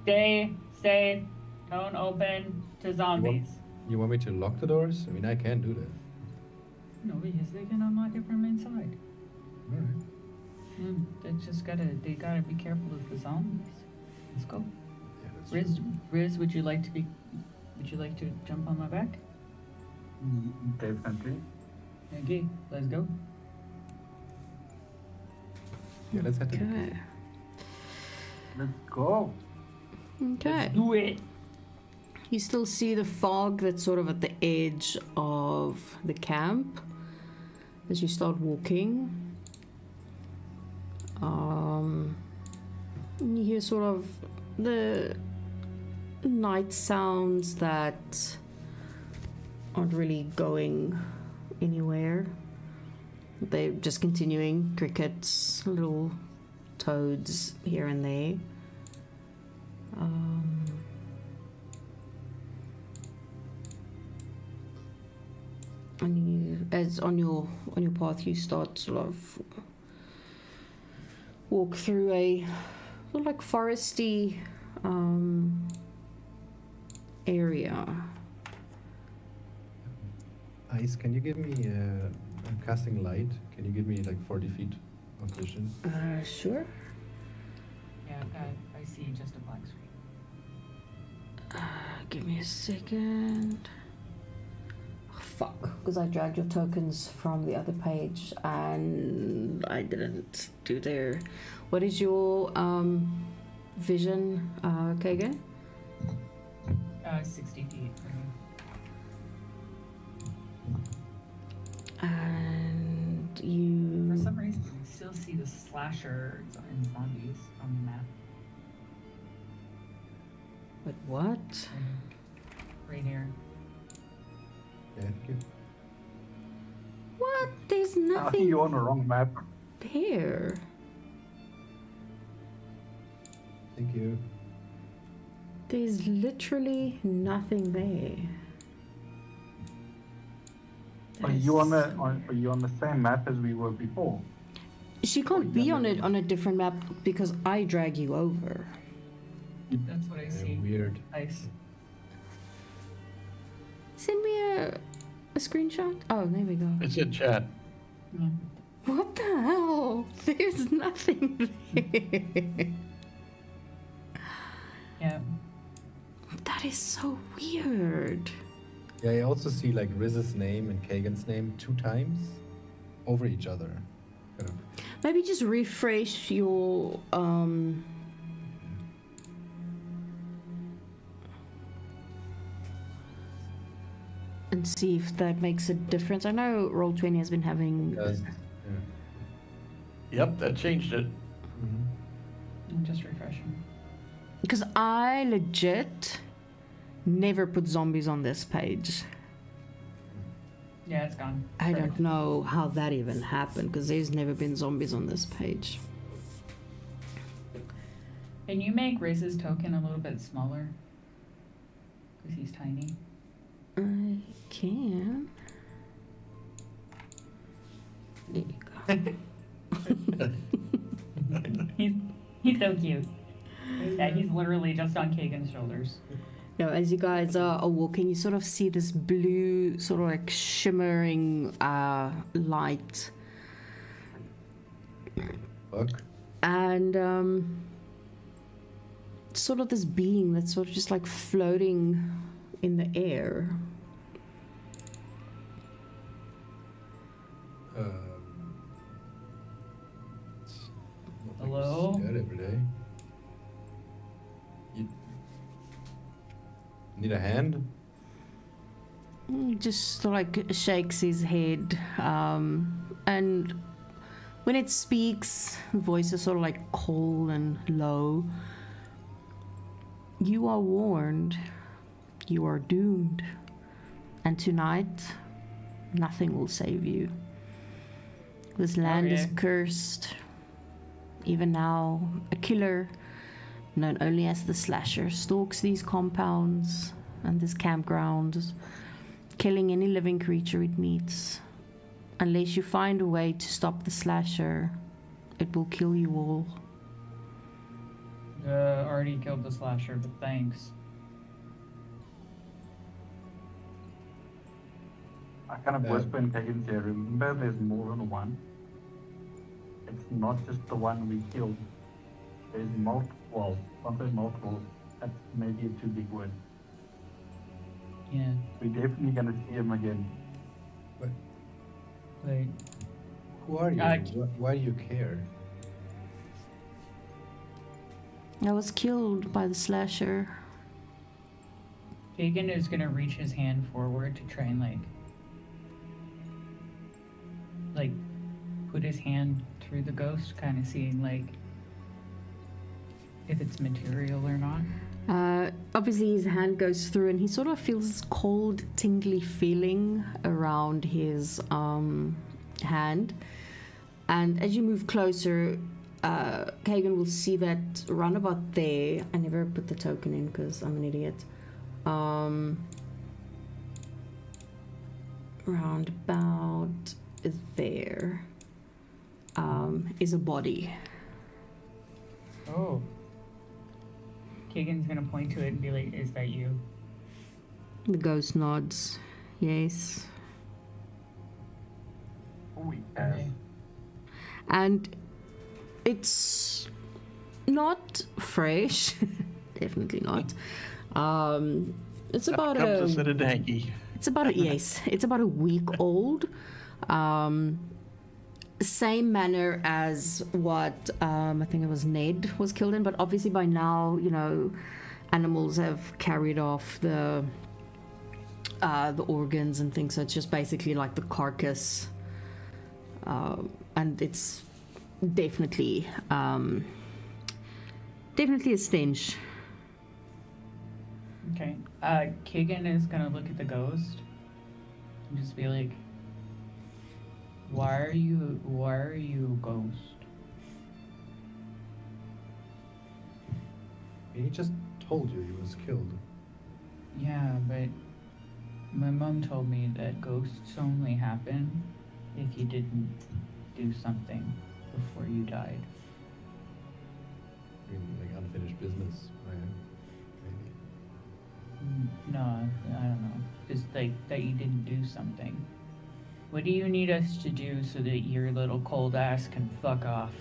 Stay safe. Don't open to zombies. You want me to lock the doors? I mean, I can do that. No, because they can unlock it from inside. All right. They gotta be careful of the zombies. Let's go. Yeah, that's Riz, would you like to jump on my back? Definitely. Okay, let's go. Yeah, let's head to the Okay. Let's go. Okay. Do it. You still see the fog that's sort of at the edge of the camp as you start walking. And you hear sort of the night sounds that aren't really going anywhere. They're just continuing. Crickets, little toads here and there. And you, as on your path, you start sort of walk through a sort of like foresty area. Ice, can you give me I'm casting light? Can you give me like 40 feet of vision? Sure. Yeah, I see just a black screen. Give me a second. Oh, fuck, because I dragged your tokens from the other page and I didn't do their. What is your vision, Kagan? 60 feet. And For you. some reason, I still see the slashers and zombies on the map. What? Right here. Thank you. What? There's I think nothing you're on the wrong map. there. Thank you. There's literally nothing there. Are you on the same map as we were before? She can't be on a different map because I drag you over. That's what I see. Weird. Nice. Send me a screenshot. Oh, there we go. It's in chat. Yeah. What the hell? There's nothing there. Yeah. That is so weird. Yeah, I also see like Riz's name and Kagan's name 2 times over each other. Kind of. Maybe just refresh your and see if that makes a difference. I know Roll20 has been having Does, Yep, that changed it. I'm just refreshing. because I legit never put zombies on this page. Yeah, it's gone. I don't know how that even happened because there's never been zombies on this page. Can you make Riz's token a little bit smaller? Because he's tiny. I can. There you go. He's so cute. Yeah, he's literally just on Kagan's shoulders. Now, as you guys are walking, you sort of see this blue, sort of like shimmering light. fuck. And sort of this being that's sort of just like floating in the air. It's not Hello? Like we see that every day. You need a hand? Just sort of like shakes his head. And when it speaks, the voice is sort of like cold and low. You are warned. You are doomed. And tonight, nothing will save you. This land is Okay. cursed. Even now, a killer, known only as the Slasher, stalks these compounds and this campground, killing any living creature it meets. Unless you find a way to stop the Slasher, it will kill you all. Already killed the slasher, but thanks. I kind of whisper in Kagan's ear, remember there's more than one. It's not just the one we killed. There's multiple, well, sometimes multiple. That's maybe a too big word. Yeah. We're definitely gonna see him again. Wait. Who are you? Uh, Why do you care? I was killed by the Slasher. Kagan is gonna reach his hand forward to try and like put his hand through the ghost, kind of seeing like if it's material or not. Obviously, his hand goes through, and he sort of feels this cold, tingly feeling around his hand. And as you move closer, Kagan will see that round about there. I never put the token in because I'm an idiot. Round about there is a body. Oh. Kagan's gonna point to it and be like, "Is that you?" The ghost nods. Yes. Oh, yes. Okay. And it's not fresh. Definitely not. It's about Comes a us in a danky. it's about a yes, it's about a week old. Same manner as what I think it was Ned was killed in, but obviously by now, you know, animals have carried off the organs and things, so it's just basically like the carcass. And it's definitely a stench. Okay. Kagan is gonna look at the ghost and just be like, why are you a ghost? He just told you he was killed. Yeah, but my mom told me that ghosts only happen if you didn't do something before you died. I mean, like unfinished business, right? Maybe. No, I don't know. Just like that you didn't do something. What do you need us to do so that your little cold ass can fuck off?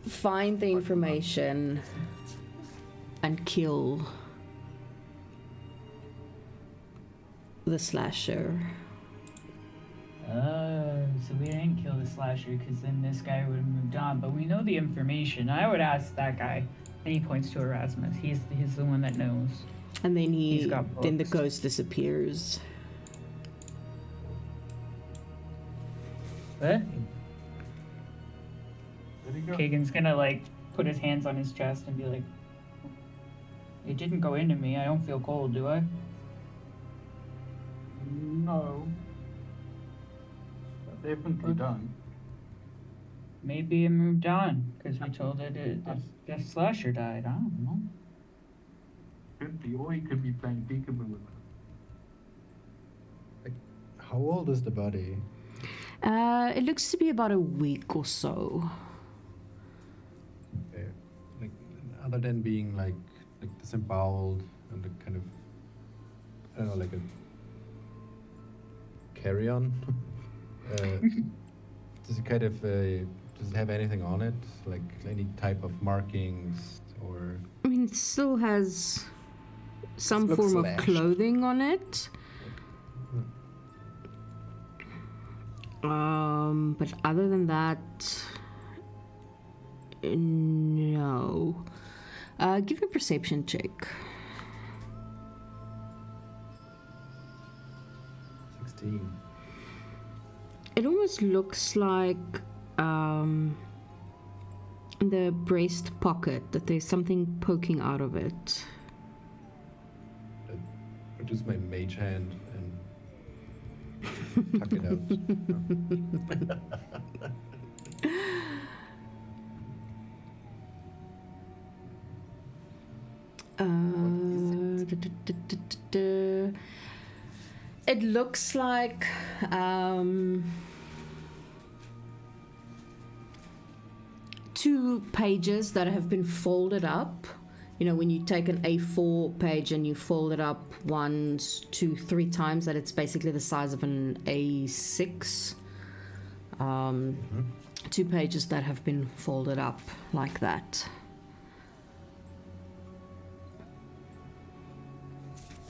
Find the information and kill the slasher. So we didn't kill the slasher because then this guy would have moved on. But we know the information. I would ask that guy. And he points to Erasmus. He's the one that knows. And then He's got then the books. ghost disappears. What? There you go. Kagan's gonna like put his hands on his chest and be like, "It didn't go into me. I don't feel cold, do I?" No. Definitely don't. Maybe it moved on because we told it the slasher died. I don't know. Could be, or he could be playing peekaboo with us. How old is the body? It looks to be about a week or so. Okay. Like, other than being like disemboweled and the kind of, I don't know, like a carry-on. Does it kind of does it have anything on it, like any type of markings or? I mean, it still has some Looks form of slashed. clothing on it. But other than that, no. Give me a perception check. 16. It almost looks like in the breast pocket that there's something poking out of it. I produce my mage hand and tuck it out. It looks like two pages that have been folded up. You know, when you take an A4 page and you fold it up 1, 2, 3 times, that it's basically the size of an A6. Two pages that have been folded up like that.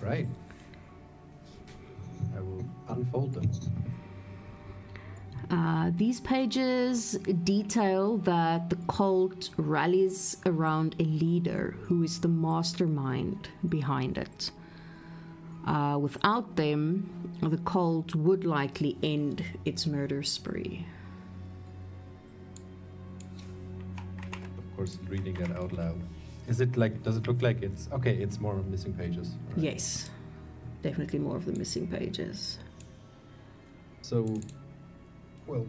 Right. I will unfold them. These pages detail that the cult rallies around a leader who is the mastermind behind it. Without them, the cult would likely end its murder spree. Of course, reading that out loud. Is it like? Does it look like it's okay? It's more missing pages. Right. Yes, definitely more of the missing pages. So, well,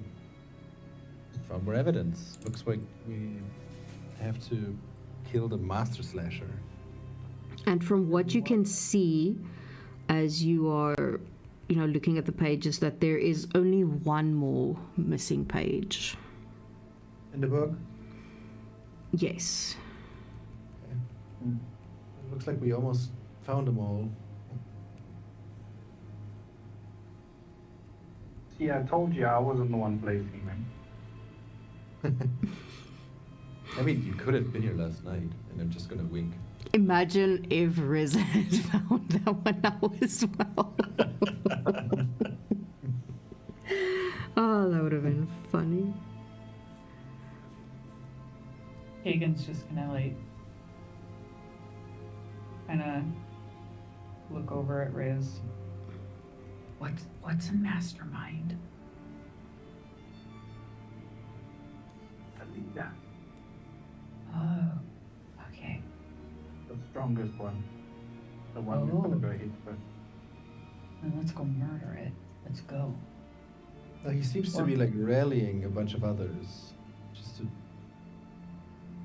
found more evidence. Looks like we have to kill the master slasher. And from what you can see as you are, you know, looking at the pages, that there is only one more missing page. In the book? Yes. Okay. It looks like we almost found them all. See, I told you I wasn't the one placing them. I mean, you could have been here last night, and I'm just gonna wink. Imagine if Riz had found that one out as well. Oh, that would have been funny. Hagen's just gonna like kind of look over at Riz. What's a mastermind? The leader. strongest one. The one who's gonna Oh. go hit first. Then let's go murder it. Let's go. He seems to Or- be like rallying a bunch of others. Just to.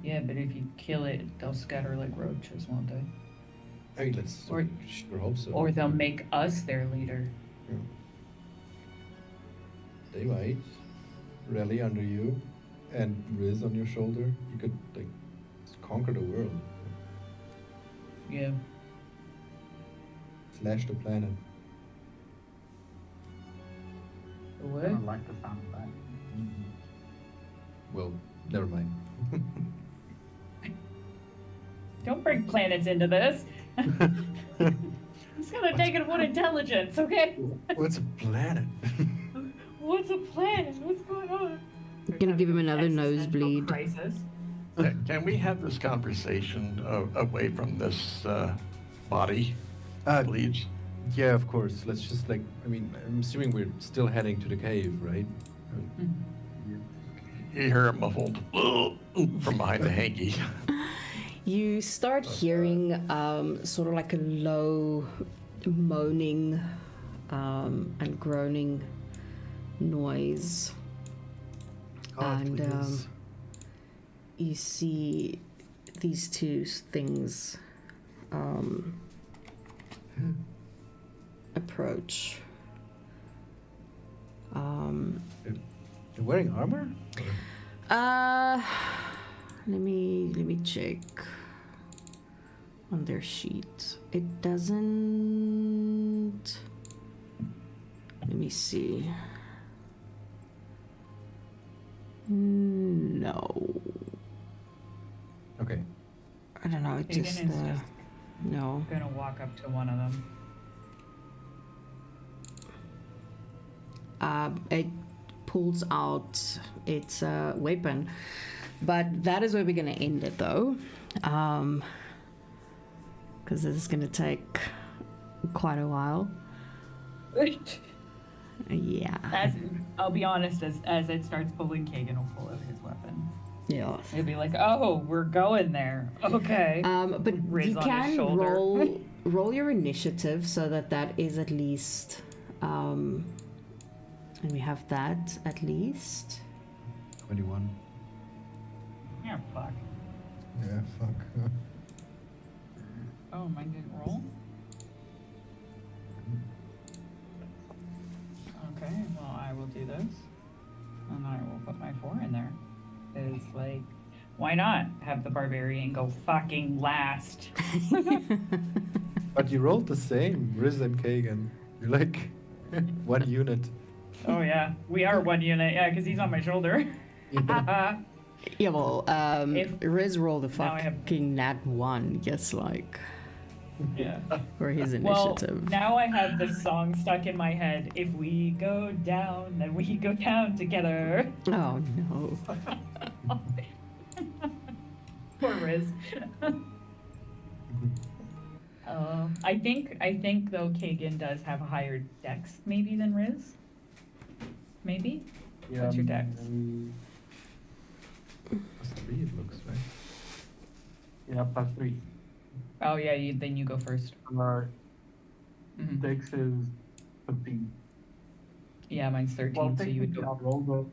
Yeah, but if you kill it, they'll scatter like roaches, won't they? I mean, let's Or- sure hope so. Or they'll make us their leader. They might rally under you, and Riz on your shoulder. You could like conquer the world, Yeah. slash the planet. I What? don't like the sound of that. Well, never mind. Don't bring planets into this. It's gonna take it with intelligence, okay? What's a planet? What's a planet? What's going on? I'm gonna give him another Existential nosebleed. Crisis. Can we have this conversation away from this body, please? Yeah, of course. Let's just like. I mean, I'm assuming we're still heading to the cave, right? You hear a muffled from behind the hanky. You start hearing sort of like a low moaning and groaning noise. And please. you see these two things approach. You're wearing armor? Let me check on their sheet. It doesn't. Let me see. No, Okay. I don't know. It Hagen just is just no. gonna walk up to one of them. It pulls out its weapon, but that is where we're gonna end it though, because this is gonna take quite a while. Yeah. I'll be honest, as it starts pulling, Kagan will pull out his weapon. Yeah. He'll be like, "Oh, we're going there. Okay." But Riz you on his can shoulder. roll your initiative so that is at least, and we have that at least. 21. Yeah, fuck. Yeah, fuck. Oh, mine didn't roll. Okay, well, I will do this, and I will put my 4 in there. It's like, why not have the barbarian go fucking last? But you rolled the same, Riz and Kagan. You're like one unit. Oh yeah, we are one unit. Yeah, because he's on my shoulder. Yeah, well, If- Riz rolled a Now I have- fucking nat 1, just like Yeah. for his Well, initiative. now I have this song stuck in my head. If we go down, then we go down together. Oh no. Poor Riz. I think though Kagan does have a higher dex maybe than Riz. Maybe. What's your dex? Plus 3 it looks, right? Yeah, +3. Oh yeah, then you go first. Our Mhm. dex is 15. Yeah, mine's 13, Well, so you would technically, go. I'll roll the.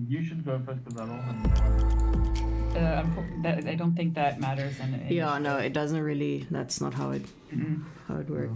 You should go first because I roll. I don't think that matters. Yeah, no, it doesn't really. That's not how it Mhm. works.